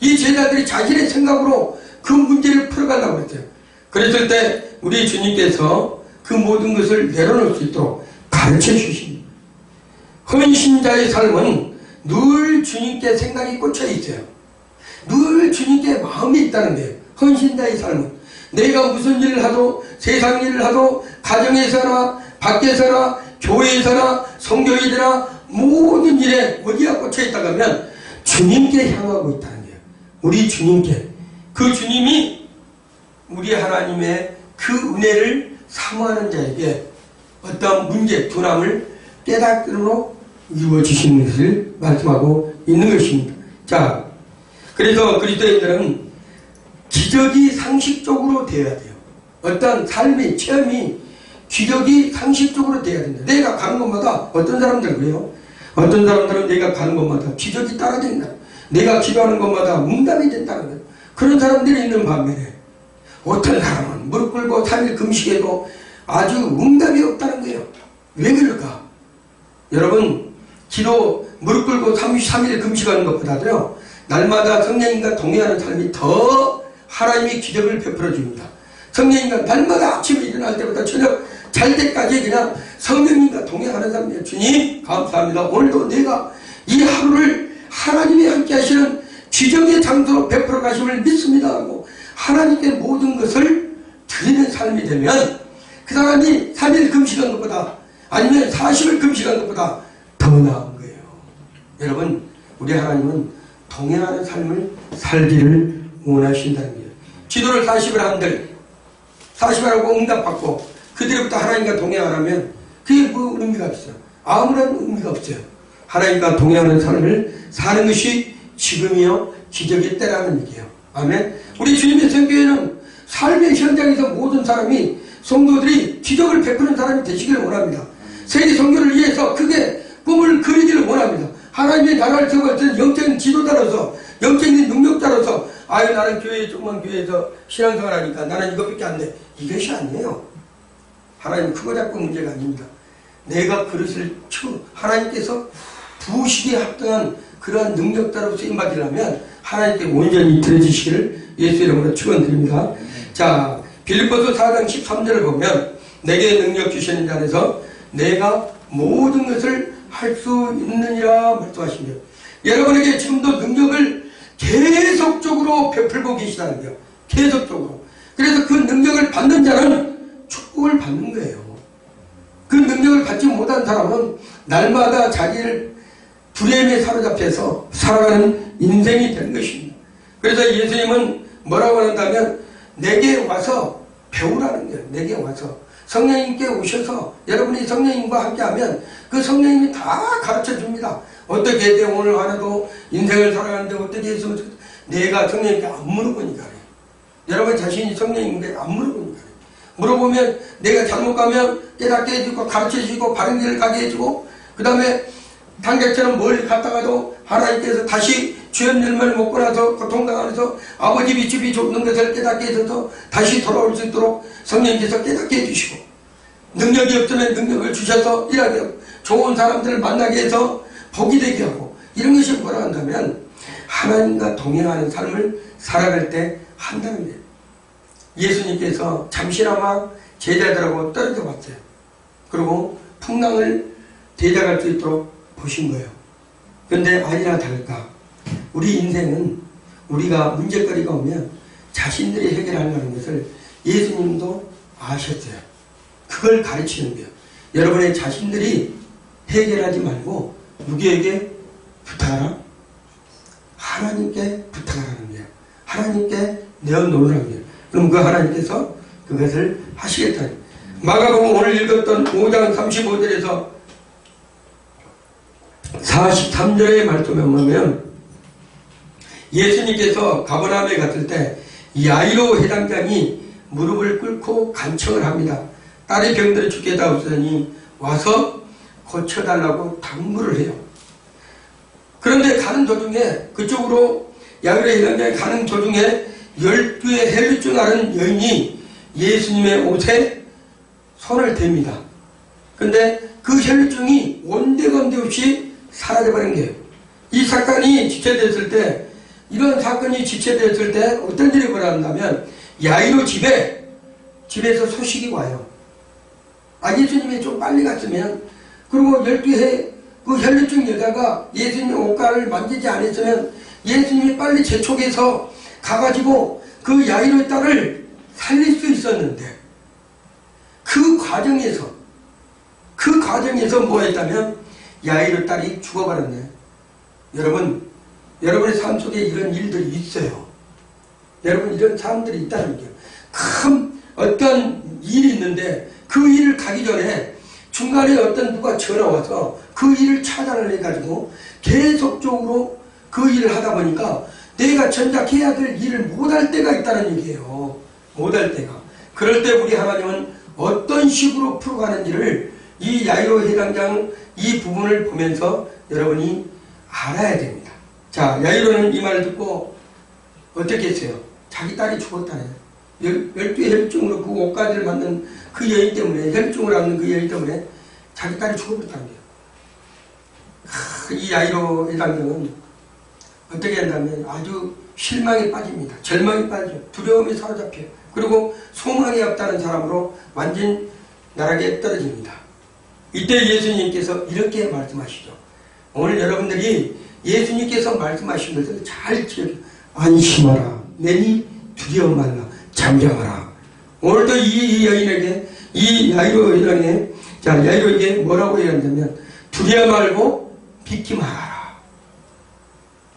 이 제자들이 자신의 생각으로 그 문제를 풀어가려고 했어요. 그랬을 때 우리 주님께서 그 모든 것을 내려놓을 수 있도록 가르쳐 주십니다. 헌신자의 삶은 늘 주님께 생각이 꽂혀 있어요. 늘 주님께 마음이 있다는 거예요. 헌신자의 삶은 내가 무슨 일을 하도 세상 일을 하도 가정에서나 밖에서나 교회에서나 성교회나 모든 일에 어디가 꽂혀 있다고 하면 주님께 향하고 있다는 거예요. 우리 주님께. 그 주님이 우리 하나님의 그 은혜를 사모하는 자에게 어떤 문제, 두람을 깨닫도록 이루어지시는 것을 말씀하고 있는 것입니다. 자, 그래서 그리스도인들은 기적이 상식적으로 되어야 돼요. 어떤 삶의 체험이 기적이 상식적으로 되어야 된다. 내가 가는 곳마다 어떤 사람들 그래요? 어떤 사람들은 내가 가는 곳마다 기적이 따라된다. 내가 기도하는 곳마다 응답이 된다는 거예요. 그런 사람들이 있는 반면에 어떤 사람은 무릎 꿇고 3일 금식해도 아주 응답이 없다는 거예요. 왜 그럴까? 여러분, 기도 무릎 꿇고 33일 금식하는 것보다도요, 날마다 성령님과 동행하는 삶이 더 하나님이 기적을 베풀어 줍니다. 성령님과 날마다 아침에 일어날 때부터 저녁 잘 때까지 그냥 성령님과 동행하는 사람이에요. 주님 감사합니다. 오늘도 내가 이 하루를 하나님이 함께 하시는 기적의 장소로 베풀어 가심을 믿습니다 하고 하나님께 모든 것을 드리는 삶이 되면 그 사람이 3일 금식한 것보다 아니면 40일 금식한 것보다 더 나은 거예요. 여러분, 우리 하나님은 동행하는 삶을 살기를 원하신다는 거예요. 기도를 40일 한들 40일 하고 응답받고 그들부터 하나님과 동행 안 하면 그게 뭐 의미가 없어요. 아무런 의미가 없어요. 하나님과 동행하는 삶을 사는 것이 지금이요 기적의 때라는 얘기예요. 아멘. 우리 주님의 성교회는 삶의 현장에서 모든 사람이 성도들이 기적을 베푸는 사람이 되시기를 원합니다. 세계 선교를 위해서 크게 꿈을 그리기를 원합니다. 하나님의 나라를 세워갈 때는 영적인 지도자로서 영적인 능력자로서 아유 나는 조그만 교회에서 신앙생활 하니까 나는 이것밖에 안 돼. 이것이 아니에요. 하나님 크고 작고 문제가 아닙니다. 내가 그릇을 하나님께서 부으시기에 합당한 그러한 능력자로 쓰임받으려면 하나님께 온전히 드려지시기를 예수 이름으로 축원드립니다. 자, 빌립보서 4장 13절을 보면 내게 능력 주시는 자 안에서 내가 모든 것을 할 수 있느니라 말씀하십니다. 여러분에게 지금도 능력을 계속적으로 베풀고 계시다는 거예요. 계속적으로. 그래서 그 능력을 받는 자는 축복을 받는 거예요. 그 능력을 받지 못한 사람은 날마다 자기를 두려움에 사로잡혀서 살아가는 인생이 되는 것입니다. 그래서 예수님은 뭐라고 한다면 내게 와서 배우라는 거예요. 내게 와서. 성령님께 오셔서 여러분이 성령님과 함께하면 그 성령님이 다 가르쳐줍니다. 어떻게 해야 오늘 하나도 인생을 살아가는데 어떻게 했으면 내가 성령님께 안 물어보니까 그래요. 여러분 자신이 성령님께 안 물어보니까 그래요. 물어보면 내가 잘못 가면 깨닫게 해주고 가르쳐 주고 바른 길을 가게 해주고 그 다음에 당대처럼 멀리 갔다가도 하나님께서 다시 죄의 열매를 먹고 나서 고통당하면서 아버지 빛이 좁는 것을 깨닫게 해줘서 다시 돌아올 수 있도록 성령께서 깨닫게 해주시고 능력이 없으면 능력을 주셔서 일하게 하고 좋은 사람들을 만나게 해서 복이 되게 하고 이런 것이 뭐라 한다면 하나님과 동행하는 삶을 살아갈 때 한다는 거예요. 예수님께서 잠시나마 제자들하고 떨어져 봤어요. 그리고 풍랑을 대적할 수 있도록 보신 거예요. 그런데 아니나 다를까 우리 인생은 우리가 문제거리가 오면 자신들이 해결하려는 것을 예수님도 아셨어요. 그걸 가르치는 거예요. 여러분의 자신들이 해결하지 말고 누구에게 부탁하라? 하나님께 부탁하라는 거예요. 하나님께 내어놓으라는 거예요. 그럼 그 하나님께서 그것을 하시겠다는 거예요. 마가복음 오늘 읽었던 5장 35절에서 43절의 말씀에 보면 예수님께서 가버나움에 갔을 때 야이로 회당장이 무릎을 꿇고 간청을 합니다. 딸의 병들어 죽겠다 없으니 와서 고쳐달라고 당부를 해요. 그런데 가는 도중에 그쪽으로 야이로 회당장에 가는 도중에 12의 혈루증 앓은 여인이 예수님의 옷에 손을 댑니다. 그런데 그 혈루증이 온데간데 없이 사라져버린 거예요. 이 사건이 지체됐을 때 이런 사건이 지체됐을 때 어떤 일이 벌어진다면 야이로 집에서 소식이 와요. 아 예수님이 좀 빨리 갔으면 그리고 12회 그 혈루증 여자가 예수님의 옷가를 만지지 않았으면 예수님이 빨리 재촉해서 가가지고 그 야이로의 딸을 살릴 수 있었는데 그 과정에서 뭐 했다면 야이로 딸이 죽어버렸네. 여러분의 삶 속에 이런 일들이 있어요. 여러분 이런 사람들이 있다는 거예요. 큰 어떤 일이 있는데 그 일을 가기 전에 중간에 어떤 누가 전화 와서 그 일을 차단을 해가지고 계속적으로 그 일을 하다 보니까 내가 전작해야 될 일을 못할 때가 있다는 얘기예요. 못할 때가. 그럴 때 우리 하나님은 어떤 식으로 풀어가는지를 이 야이로 회당장 이 부분을 보면서 여러분이 알아야 됩니다. 자, 야이로는 이 말을 듣고 어떻게 했어요? 자기 딸이 죽었다네. 12의 혈증으로 그 옷가지를 만든 그 여인 때문에, 혈증을 앓는 그 여인 때문에 자기 딸이 죽어버렸다는 거예요. 이 야이로 회당장은 어떻게 한다면 아주 실망에 빠집니다. 절망에 빠져 두려움에 사로잡혀요. 그리고 소망이 없다는 사람으로 완전 나락에 떨어집니다. 이때 예수님께서 이렇게 말씀하시죠. 오늘 여러분들이 예수님께서 말씀하신 것을 잘 기억해. 안심하라. 내니 두려워 말라. 잠잠하라. 오늘도 이 여인에게 이 야이로 여인에게 자 야이로에게 뭐라고 얘기한다면 두려워 말고 믿기 말아라.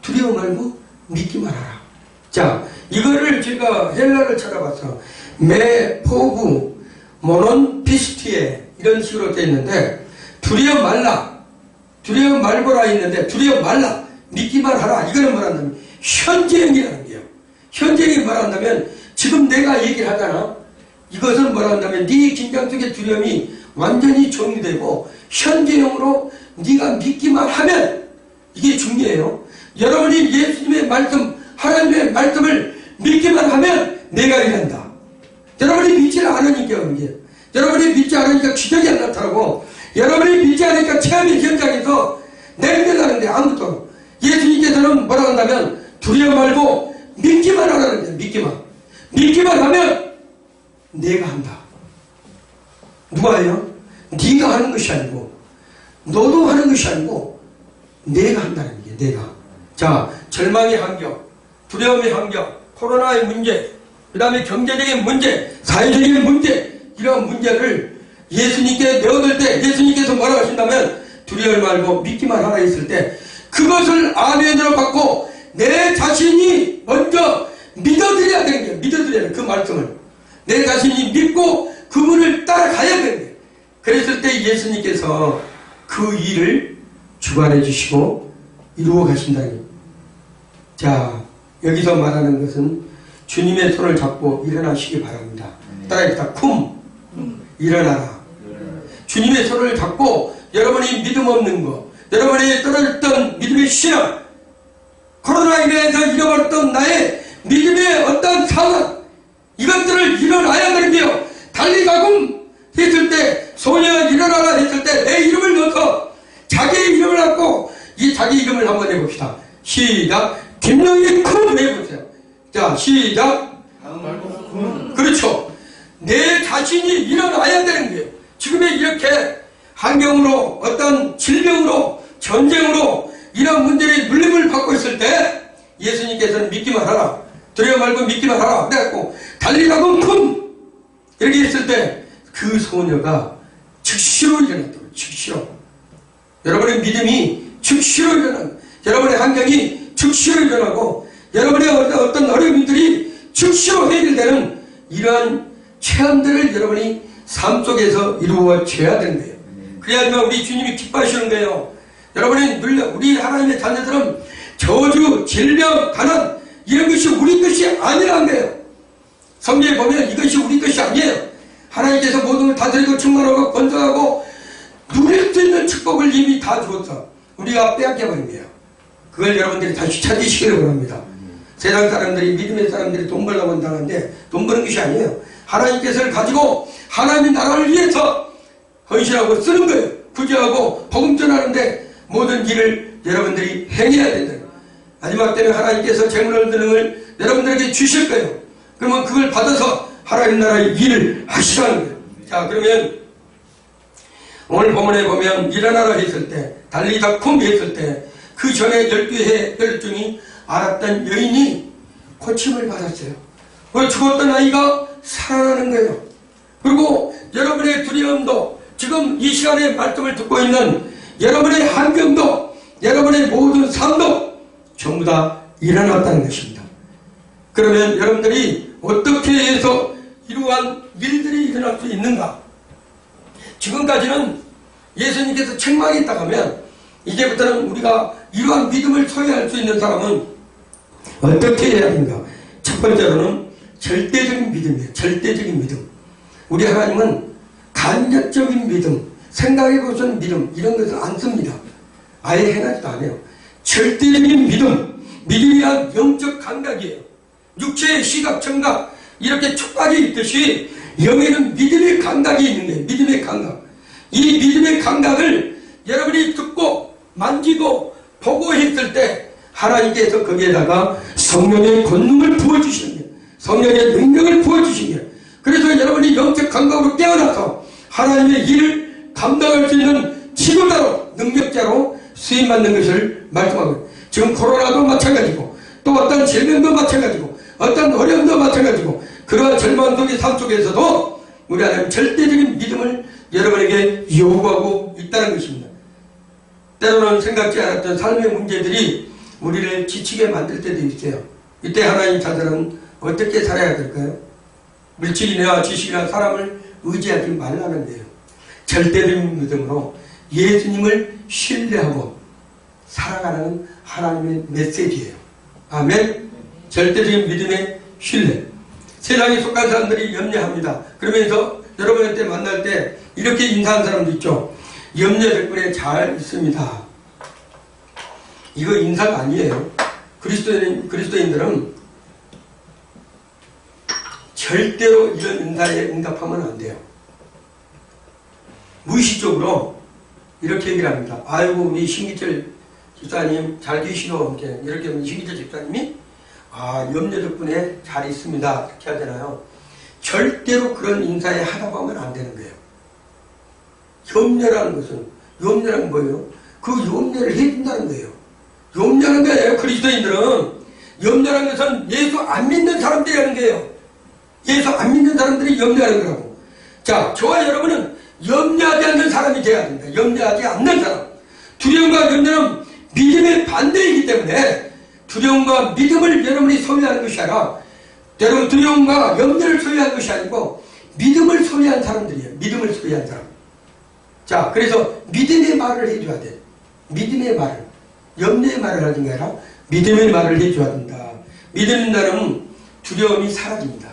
두려워 말고 믿기 말아라. 자 이거를 제가 헬라를 찾아봤어. 메포브 모논 피스티에 이런 식으로 되어 있는데 두려워 말라. 두려워 말고라 있는데 두려워 말라. 믿기만 하라. 이거는 뭐란다면 현재형이라는 거예요. 현재형이 뭐란다면 지금 내가 얘기를 하잖아. 이것은 뭐란다면 네 긴장 속의 두려움이 완전히 정리되고 현재형으로 네가 믿기만 하면 이게 중요해요. 여러분이 예수님의 말씀 하나님의 말씀을 믿기만 하면 내가 일한다. 여러분이 믿지 않으니까 이게 여러분이 믿지 않으니까 기적이 안 나타나고 여러분이 믿지 않으니까 체험의 현장에서 내려가는데 아무것도 예수님께서는 뭐라고 한다면 두려워 말고 믿기만 하라는 거예요. 믿기만 하면 내가 한다. 누가 해요? 네가 하는 것이 아니고 너도 하는 것이 아니고 내가 한다는 게 내가. 자 절망의 환경, 두려움의 환경, 코로나의 문제, 그 다음에 경제적인 문제, 사회적인 문제 이런 문제를 예수님께 내어둘 때 예수님께서 뭐라고 하신다면 두려워 말고 믿기만 하라 했을 때 그것을 아멘으로 받고 내 자신이 먼저 믿어드려야 되는 거예요. 믿어드려야 돼요. 그 말씀을 내 자신이 믿고 그분을 따라가야 되는 거예요. 그랬을 때 예수님께서 그 일을 주관해 주시고 이루어 가신다는 거예요. 자 여기서 말하는 것은 주님의 손을 잡고 일어나시기 바랍니다. 따라합시다. 쿰. 일어나라. 주님의 손을 잡고 여러분이 믿음 없는 거, 여러분이 떨어졌던 믿음의 신앙, 코로나에 대해서 잃어버렸던 나의 믿음의 어떤 상황, 이것들을 일어나야 되는데요. 달리가금 했을 때, 소녀 일어나라 했을 때 내 이름을 넣어서 자기의 이름을 갖고 이 자기 이름을 한번 해봅시다. 시작. 김영희 큰 해보세요. 자, 시작. 그렇죠. 내 자신이 일어나야 되는 거예요. 지금의 이렇게 환경으로, 어떤 질병으로, 전쟁으로 이런 문제의 눌림을 받고 있을 때 예수님께서는 믿기만 하라. 두려워 말고 믿기만 하라. 그래갖고 달리라고 큰 이렇게 했을 때 그 소녀가 즉시로 일어났다고. 즉시로. 여러분의 믿음이 즉시로 일어나고, 여러분의 환경이 즉시로 일어나고, 여러분의 어떤 어려움들이 즉시로 해결되는 이러한 체험들을 여러분이 삶 속에서 이루어져야 되는 거예요. 그래야지만 우리 주님이 기뻐하시는 거예요. 여러분이 우리 하나님의 자녀들은 저주, 질병, 가난 이런 것이 우리 것이 아니라는 거예요. 성경에 보면 이것이 우리 것이 아니에요. 하나님께서 모든 걸 다스리고 충만하고 건강하고 누릴 수 있는 축복을 이미 다 주었어. 우리가 빼앗겨버린 거예요. 그걸 여러분들이 다시 찾으시기를 원합니다. 세상 사람들이, 믿음의 사람들이 돈 벌려고 한다는데 돈 버는 것이 아니에요. 하나님께서를 가지고 하나님의 나라를 위해서 헌신하고 쓰는 거예요. 구제하고 복음 전하는데 모든 일을 여러분들이 행해야 된다. 마지막 때는 하나님께서 재물을 드는 걸 여러분들에게 주실 거예요. 그러면 그걸 받아서 하나님 나라의 일을 하시라는 거예요. 자, 그러면 오늘 본문에 보면 일어나라 했을 때, 달리다 쿰 했을 때 그 전에 12해 혈중이 앓았던 여인이 고침을 받았어요. 그 죽었던 아이가 살아나는 거예요. 그리고 여러분의 두려움도, 지금 이 시간에 말씀을 듣고 있는 여러분의 환경도, 여러분의 모든 삶도 전부 다 일어났다는 것입니다. 그러면 여러분들이 어떻게 해서 이러한 일들이 일어날 수 있는가? 지금까지는 예수님께서 책망했다 하면 이제부터는 우리가 이러한 믿음을 소유할 수 있는 사람은 어떻게 해야 하는가? 첫 번째로는 절대적인 믿음이에요. 절대적인 믿음. 우리 하나님은 간접적인 믿음, 생각해보는 믿음 이런 것을 안 씁니다. 아예 행하지도 않아요. 절대적인 믿음, 믿음이란 영적 감각이에요. 육체의 시각, 청각 이렇게 촉각이 있듯이 영에는 믿음의 감각이 있는 거예요. 믿음의 감각. 이 믿음의 감각을 여러분이 듣고 만지고 보고 했을 때 하나님께서 거기에다가 성령의 권능을 부어주시는 거예요. 성령의 능력을 부어주시는 거예요. 그래서 여러분이 영적 감각으로 깨어나서 하나님의 일을 감당할 수 있는 지도자로, 능력자로 수임받는 것을 말씀하고, 지금 코로나도 마찬가지고 또 어떤 질병도 마찬가지고 어떤 어려움도 마찬가지고 그러한 절망 속의 삶 속에서도 우리 하나님 절대적인 믿음을 여러분에게 요구하고 있다는 것입니다. 때로는 생각지 않았던 삶의 문제들이 우리를 지치게 만들 때도 있어요. 이때 하나님 자녀는 어떻게 살아야 될까요? 물질이나 지식이나 사람을 의지하지 말라는 거예요. 절대적인 믿음으로 예수님을 신뢰하고 살아가는 하나님의 메시지예요. 아멘. 절대적인 믿음의 신뢰. 세상에 속한 사람들이 염려합니다. 그러면서 여러분한테 만날 때 이렇게 인사하는 사람도 있죠. 염려 덕분에 잘 있습니다. 이거 인사가 아니에요. 그리스도인들은 절대로 이런 인사에 응답하면 안 돼요. 무의식적으로 이렇게 얘기를 합니다. 아이고 우리 신기철 집사님 잘 계시노? 이렇게 하면 신기철 집사님이 염려 덕분에 잘 있습니다. 이렇게 하잖아요. 절대로 그런 인사에 하다 보면 안 되는 거예요. 염려라는 것은, 염려는 뭐예요? 그 염려를 해준다는 거예요. 염려하는 게 아니에요. 그리스도인들은 염려하는 것은 예수 안 믿는 사람들이 하는 거예요. 예수 안 믿는 사람들이 염려하는 거라고. 자, 저와 여러분은 염려하지 않는 사람이 되어야 됩니다. 염려하지 않는 사람. 두려움과 염려는 믿음의 반대이기 때문에 두려움과 믿음을 여러분이 소유하는 것이 아니라, 여러분 두려움과 염려를 소유한 것이 아니고 믿음을 소유한 사람들이에요. 믿음을 소유한 사람. 자, 그래서 믿음의 말을 해줘야 돼. 믿음의 말을. 염려의 말을 하는 게 아니라 믿음의 말을 해줘야 된다. 믿음의 말은 두려움이 사라집니다.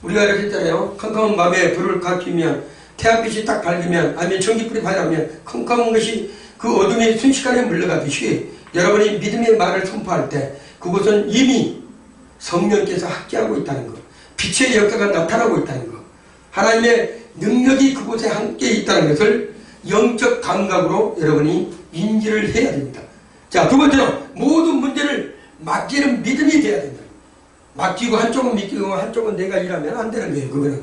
우리가 이렇게 있잖아요. 컴컴한 밤에 불을 켜면 태양빛이 딱 밝으면 아니면 전기불이 밝으면 컴컴한 것이 그 어둠이 순식간에 물러가듯이 여러분이 믿음의 말을 선포할 때 그것은 이미 성령께서 함께하고 있다는 것, 빛의 역사가 나타나고 있다는 것, 하나님의 능력이 그곳에 함께 있다는 것을 영적 감각으로 여러분이 인지를 해야 됩니다. 자, 두 번째로 모든 문제를 맡기는 믿음이 돼야 된다. 맡기고 한쪽은 믿기고 한쪽은 내가 일하면 안 되는 거예요. 그거는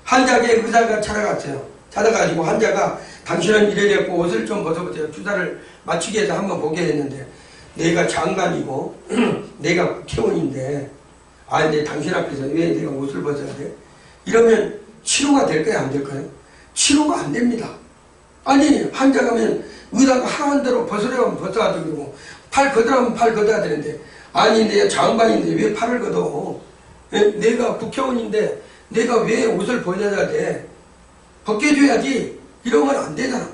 환자에게 의사가 찾아갔어요. 찾아가지고 환자가 당신은 이래갖고 옷을 좀 벗어보세요. 주사를 맞추기 위해서 한번 보게 했는데 내가 장관이고 내가 국회의원인데 근데 당신 앞에서 왜 내가 옷을 벗어야 돼? 이러면 치료가 될까요? 안 될까요? 치료가 안 됩니다. 아니 환자가 가면 의사가 하라는 대로 벗으려면 벗어야 되고 팔 걷으라면 팔 걷어야 되는데 아니 내가 장관인데 왜 팔을 걷어? 내가 국회의원인데 내가 왜 옷을 벗어야 돼? 벗겨줘야지. 이러면 안 되잖아.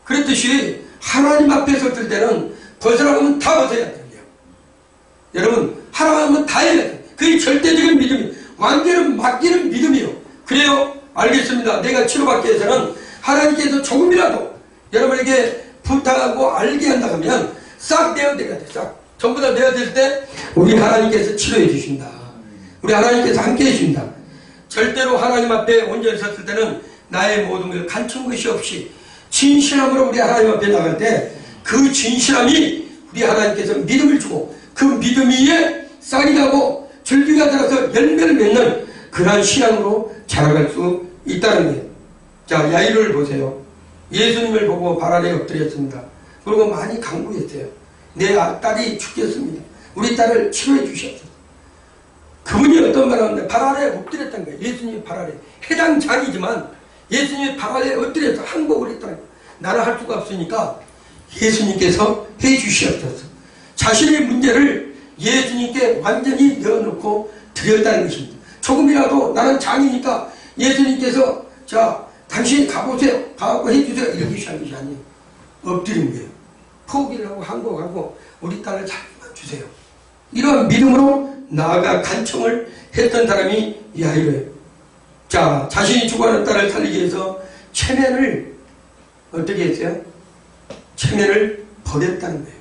그랬듯이 하나님 앞에 섰을 때는 벗으라고 하면 다 벗어야 돼요. 여러분 하라고 하면 다 해야 돼. 그게 절대적인 믿음이 완전히 맡기는 믿음이요. 그래요? 알겠습니다. 내가 치료받기 위해서는 하나님께서 조금이라도 여러분에게 부탁하고 알게 한다 하면 싹 내어드려야 돼. 싹. 전부 다 내어드릴 때 우리 하나님께서 치료해 주신다. 우리 하나님께서 함께 해주신다. 절대로 하나님 앞에 온전히 섰을 때는 나의 모든 걸 감춘 것이 없이 진실함으로 우리 하나님 앞에 나갈 때 그 진실함이 우리 하나님께서 믿음을 주고 그 믿음 위에 싹이 나고 줄기가 자라서 열매를 맺는 그러한 신앙으로 자라갈 수 있다는 거예요. 자, 야이로를 보세요. 예수님을 보고 발 아래에 엎드렸습니다. 그리고 많이 간구했어요. 내 딸이 죽겠습니다. 우리 딸을 치료해 주시옵소서. 그분이 어떤 말을 하는데 발 아래에 엎드렸다는 거예요. 예수님 발 아래. 해당장이지만 예수님이 발 아래에 엎드려서 항복을 했다는 거예요. 나는 할 수가 없으니까 예수님께서 해 주시옵소서. 자신의 문제를 예수님께 완전히 내어놓고 드렸다는 것입니다. 조금이라도 나는 장이니까 예수님께서 자 당신이 가보세요. 가고 해주세요. 이렇게 하는 것이 아니에요. 엎드린 거예요. 포기를 하고 항복하고 우리 딸을 잘만 주세요. 이런 믿음으로 나아가 간청을 했던 사람이 야이로예요. 자, 자신이 죽어가는 딸을 살리기 위해서 체면을 어떻게 했어요? 체면을 버렸다는 거예요.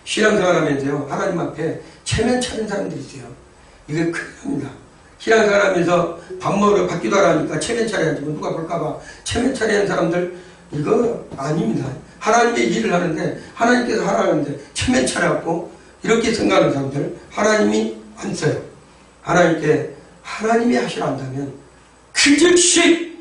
신앙생활하면서요, 하나님 앞에 체면 차린 사람들이 있어요. 이게 큰일 납니다. 신앙생활하면서 밥 먹으러 받기도 하라니까 체면 차려야지 누가 볼까봐 체면 차리는 사람들 이거 아닙니다. 하나님의 일을 하는데 하나님께서 하라는데 체면 차려갖고 이렇게 생각하는 사람들 하나님이 안 써요. 하나님께 하나님이 하시라 한다면 그 즉시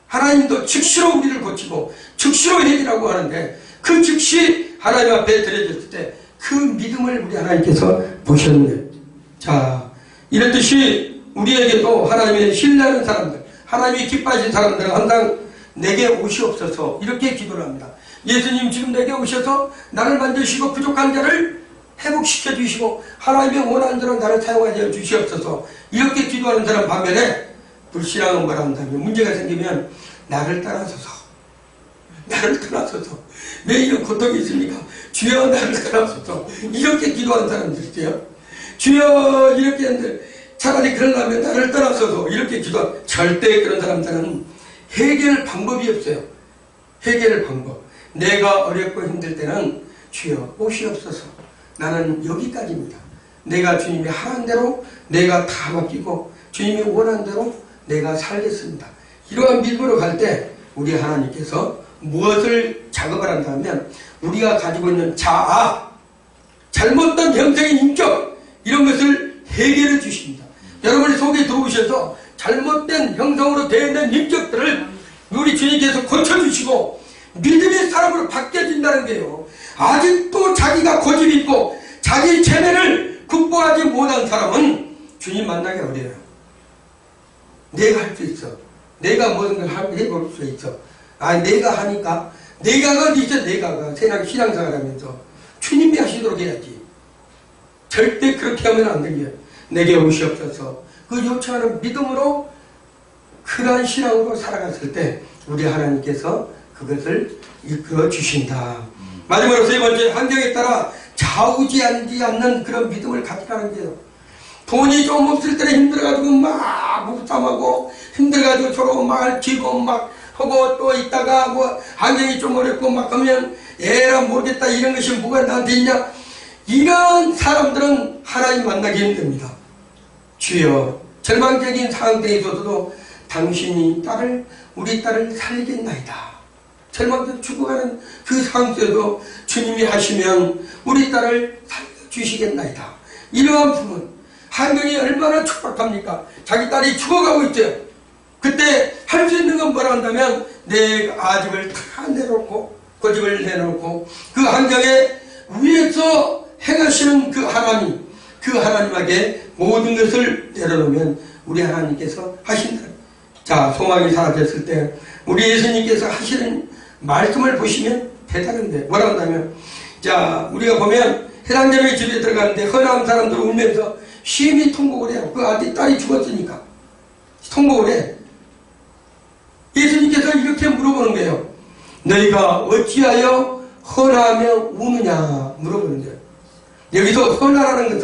하나님도 즉시로 우리를 고치고 즉시로 해결하고 하는데 그 즉시 하나님 앞에 드려졌을 때 그 믿음을 우리 하나님께서 보셨는데 자 이랬듯이 우리에게도 하나님의 신뢰하는 사람들 하나님이 기뻐하신 사람들은 항상 내게 오시옵소서 이렇게 기도를 합니다. 예수님 지금 내게 오셔서 나를 만드시고 부족한 자를 회복시켜 주시고 하나님의 원하는 대로 나를 사용하여 주시옵소서 이렇게 기도하는 사람 반면에 불신앙은 뭐라 한다면 문제가 생기면 나를 떠나소서 왜 이런 고통이 있습니까? 주여 나를 떠나소서 이렇게 기도하는 사람들 있어요. 주여 이렇게 했는데 차라리 그러려면 나를 떠나소서 이렇게 절대 그런 사람들은 해결 방법이 없어요. 해결 방법 내가 어렵고 힘들 때는 주여 오시옵소서 나는 여기까지입니다. 내가 주님이 하라는 대로 내가 다 맡기고 주님이 원하는 대로 내가 살겠습니다. 이러한 믿음으로 갈 때 우리 하나님께서 무엇을 작업을 한다면 우리가 가지고 있는 자아, 잘못된 형성의 인격 이런 것을 해결해 주십니다. 여러분의 속에 들어오셔서 잘못된 형성으로 되어 있는 인격들을 우리 주님께서 고쳐주시고 믿음의 사람으로 바뀌어진다는 거예요. 아직도 자기가 고집이 있고 자기 체면을 극복하지 못한 사람은 주님 만나기 어려워요. 내가 할 수 있어. 내가 모든 걸 해볼 수 있어. 내가 하니까 내가가 어디 있어. 내가가 신앙생활 하면서 주님이 하시도록 해야지. 절대 그렇게 하면 안 돼요. 내게 오시옵소서. 그 요청하는 믿음으로 그러한 신앙으로 살아갔을 때 우리 하나님께서 그것을 이끌어 주신다. 마지막으로 세 번째 환경에 따라 좌우지하지 않는 그런 믿음을 가지라는 거예요. 돈이 좀 없을 때는 힘들어가지고 막 묵상하고 힘들어가지고 서로 말 지고 막 하고 또 있다가 뭐 환경이 좀 어렵고 막 하면 에라 모르겠다 이런 것이 뭐가 나한테 있냐. 이런 사람들은 하나님 만나기 힘듭니다. 주여 절망적인 상황에 있어서도 당신이 우리 딸을 살리겠나이다. 절망적으로 죽어가는 그 상황 속에서 주님이 하시면 우리 딸을 살려주시겠나이다. 이러한 부분 환경이 얼마나 촉박합니까? 자기 딸이 죽어가고 있죠. 그때 할 수 있는 건 뭐라 한다면 내 아집을 다 내놓고 고집을 내놓고 그 환경에 위에서 행하시는 그 하나님에게 모든 것을 내려놓으면 우리 하나님께서 하신다. 자, 소망이 사라졌을 때 우리 예수님께서 하시는 말씀을 보시면 대단한데 뭐라 한다면, 자, 우리가 보면 해당자의 집에 들어가는데 허나한 사람들 울면서 심히 통곡을 해요. 그 아들 딸이 죽었으니까 통곡을 해. 예수님께서 이렇게 물어보는 거예요. 너희가 어찌하여 허나하며 우느냐 물어보는 거예요. 여기서 허나라는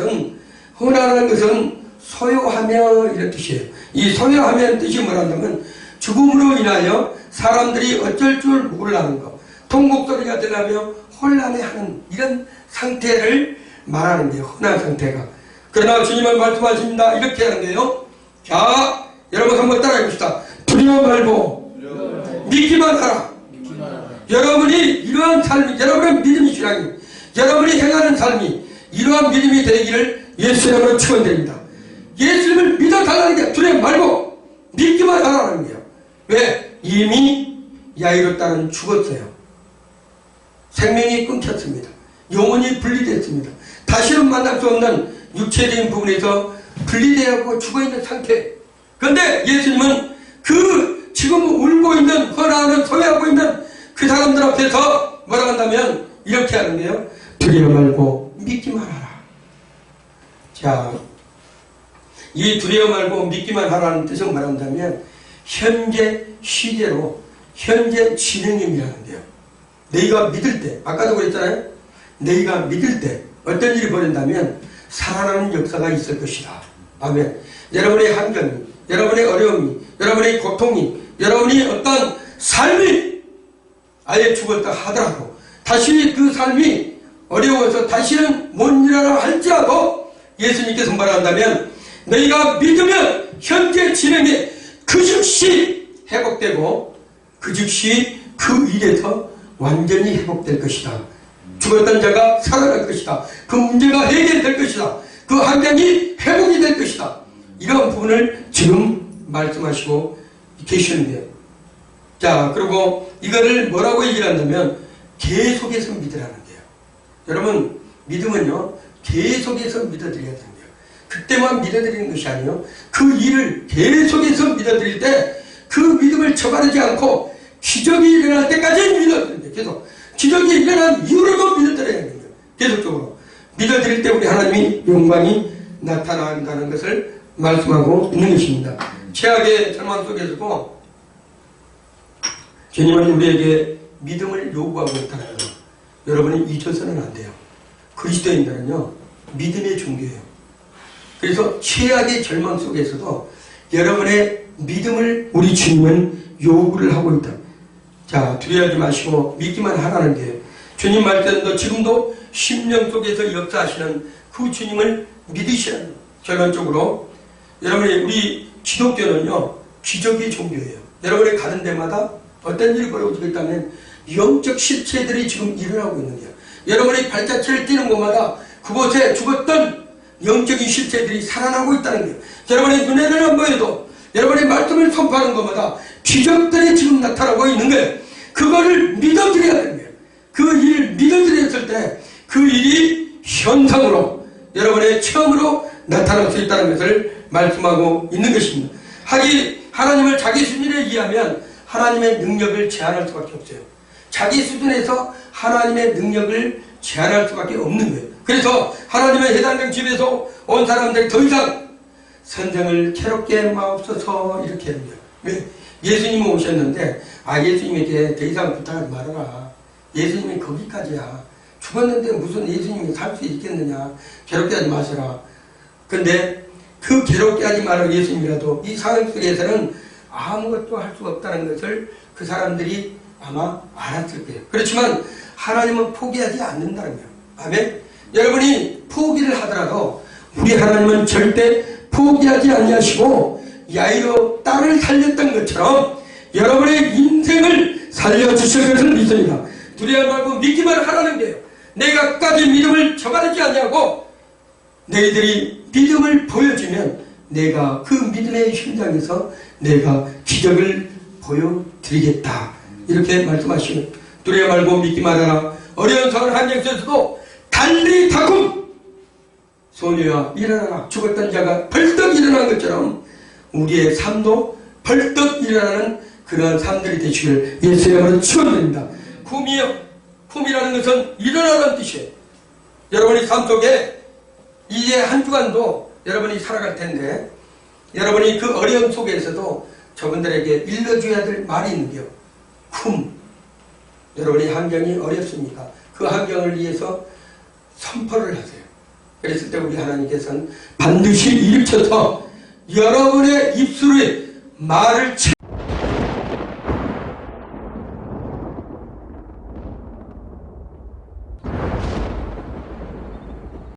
것은 소요하며 이런 뜻이에요. 이 소요하면 뜻이 뭐라냐면 죽음으로 인하여 사람들이 어쩔 줄 모르는 것, 통곡소리가 들려며 혼란해하는 이런 상태를 말하는 거예요. 혼란 상태가. 그러나 주님은 말씀하십니다. 이렇게 하는 거예요. 자, 여러분 한번 따라해 봅시다. 두려워 말고 믿기만 하라. 여러분이 이러한 삶이, 여러분의 믿음이 신앙이, 여러분이 행하는 삶이 이러한 믿음이 되기를 예수의 이름으로 축원드립니다. 예수님을 믿어달라는 게 두려워 말고 믿기만 하라는 거예요. 왜? 이미 야이로 딸은 죽었어요. 생명이 끊겼습니다. 영혼이 분리됐습니다. 다시는 만날 수 없는 육체적인 부분에서 분리되었고 죽어있는 상태. 그런데 예수님은 그 지금 울고 있는, 허나하는, 소외하고 있는 그 사람들 앞에서 뭐라 한다면 이렇게 하는 거예요. 두려워 말고 믿기만 하라. 자, 이 두려워 말고 믿기만 하라는 뜻은 말한다면 현재 시제로 현재 진행형이라는데요. 너희가 믿을 때, 아까도 그랬잖아요. 너희가 믿을 때 어떤 일이 벌어진다면 살아나는 역사가 있을 것이다. 아멘. 여러분의 환경이, 여러분의 어려움이, 여러분의 고통이, 여러분이 어떤 삶이 아예 죽었다 하더라도 다시 그 삶이 어려워서 다시는 못 일어나 할지라도 예수님께서 말한다면 너희가 믿으면 현재 진행에 그 즉시 회복되고 그 즉시 그 일에서 완전히 회복될 것이다. 죽었던 자가 살아날 것이다. 그 문제가 해결될 것이다. 그 환경이 회복이 될 것이다. 이런 부분을 지금 말씀하시고 계시는데요. 자, 그리고 이거를 뭐라고 얘기를 한다면 계속해서 믿으라는 거예요. 여러분, 믿음은요 계속해서 믿어드려야 됩니다. 그때만 믿어드리는 것이 아니에요. 그 일을 계속해서 믿어드릴 때 그 믿음을 저버리지 않고 기적이 일어날 때까지 믿어드려야 돼요. 계속 기적이 일어난 이후로도 믿어드려야 됩니다. 계속적으로 믿어드릴 때 우리 하나님이 영광이 나타난다는 것을 말씀하고 있는 것입니다. 최악의 절망 속에서도 주님은 우리에게 믿음을 요구하고 있다는 것, 여러분이 잊어서는 안 돼요. 그리스도인들은요 믿음의 종교예요. 그래서 최악의 절망 속에서도 여러분의 믿음을 우리 주님은 요구를 하고 있다. 자, 두려워하지 마시고 믿기만 하라는 게 주님 말씀도 지금도 심령 속에서 역사하시는 그 주님을 믿으시라는, 결론적으로 여러분의 우리 기독교는요 기적의 종교예요. 여러분이 가는 데마다 어떤 일이 벌어지고 있다면 영적 실체들이 지금 일어나고 있는 거예요. 여러분이 발자취를 뛰는 곳마다 그곳에 죽었던 영적인 실체들이 살아나고 있다는 거예요. 여러분의 눈에는 안 보여도 여러분의 말씀을 선포하는 것마다 기적들이 지금 나타나고 있는 거예요. 그거를 믿어드려야 되는 거예요. 그 일을 믿어드렸을 때 그 일이 현상으로 여러분의 체험으로 나타날 수 있다는 것을 말씀하고 있는 것입니다. 하나님을 자기 수준에 의하면 하나님의 능력을 제한할 수밖에 없어요. 자기 수준에서 하나님의 능력을 제한할 수밖에 없는 거예요. 그래서 하나님의 해당된 집에서 온 사람들이 더 이상 선생을 괴롭게 마옵소서 이렇게 하는 거예요. 왜? 예수님이 오셨는데 예수님에게 더 이상 부탁하지 말아라. 예수님이 거기까지야. 죽었는데 무슨 예수님이 살 수 있겠느냐. 괴롭게 하지 마시라. 근데 그 괴롭게 하지 말라고 예수님이라도 이 상황 속에서는 아무것도 할 수 없다는 것을 그 사람들이 아마 알았을 거예요. 그렇지만 하나님은 포기하지 않는다는 거예요. 아멘. 여러분이 포기를 하더라도 우리 하나님은 절대 포기하지 아니하시고 야이로 딸을 살렸던 것처럼 여러분의 인생을 살려주실 것을 믿습니다. 두려워 말고 믿기만 하라는 거예요. 내가 끝까지 믿음을 저버리지 아니하고 너희들이 믿음을 보여주면 내가 그 믿음의 현장에서 내가 기적을 보여드리겠다. 이렇게 말씀하시는 두려워 말고 믿기만 하라. 어려운 상황 환경 속에서도 달리 다금 소녀야 일어나라. 죽었던 자가 벌떡 일어난 것처럼 우리의 삶도 벌떡 일어나는 그러한 삶들이 되시길 예수의 이름으로 축원드립니다. 쿰이요. 쿰이라는 것은 일어나라는 뜻이에요. 여러분의 삶 속에 이제 한 주간도 여러분이 살아갈 텐데 여러분이 그 어려움 속에서도 저분들에게 일러줘야 될 말이 있는데요. 쿰. 여러분의 환경이 어렵습니까? 그 환경을 위해서 선포를 하세요. 그랬을 때 우리 하나님께서는 반드시 일으켜서 여러분의 입술에 말을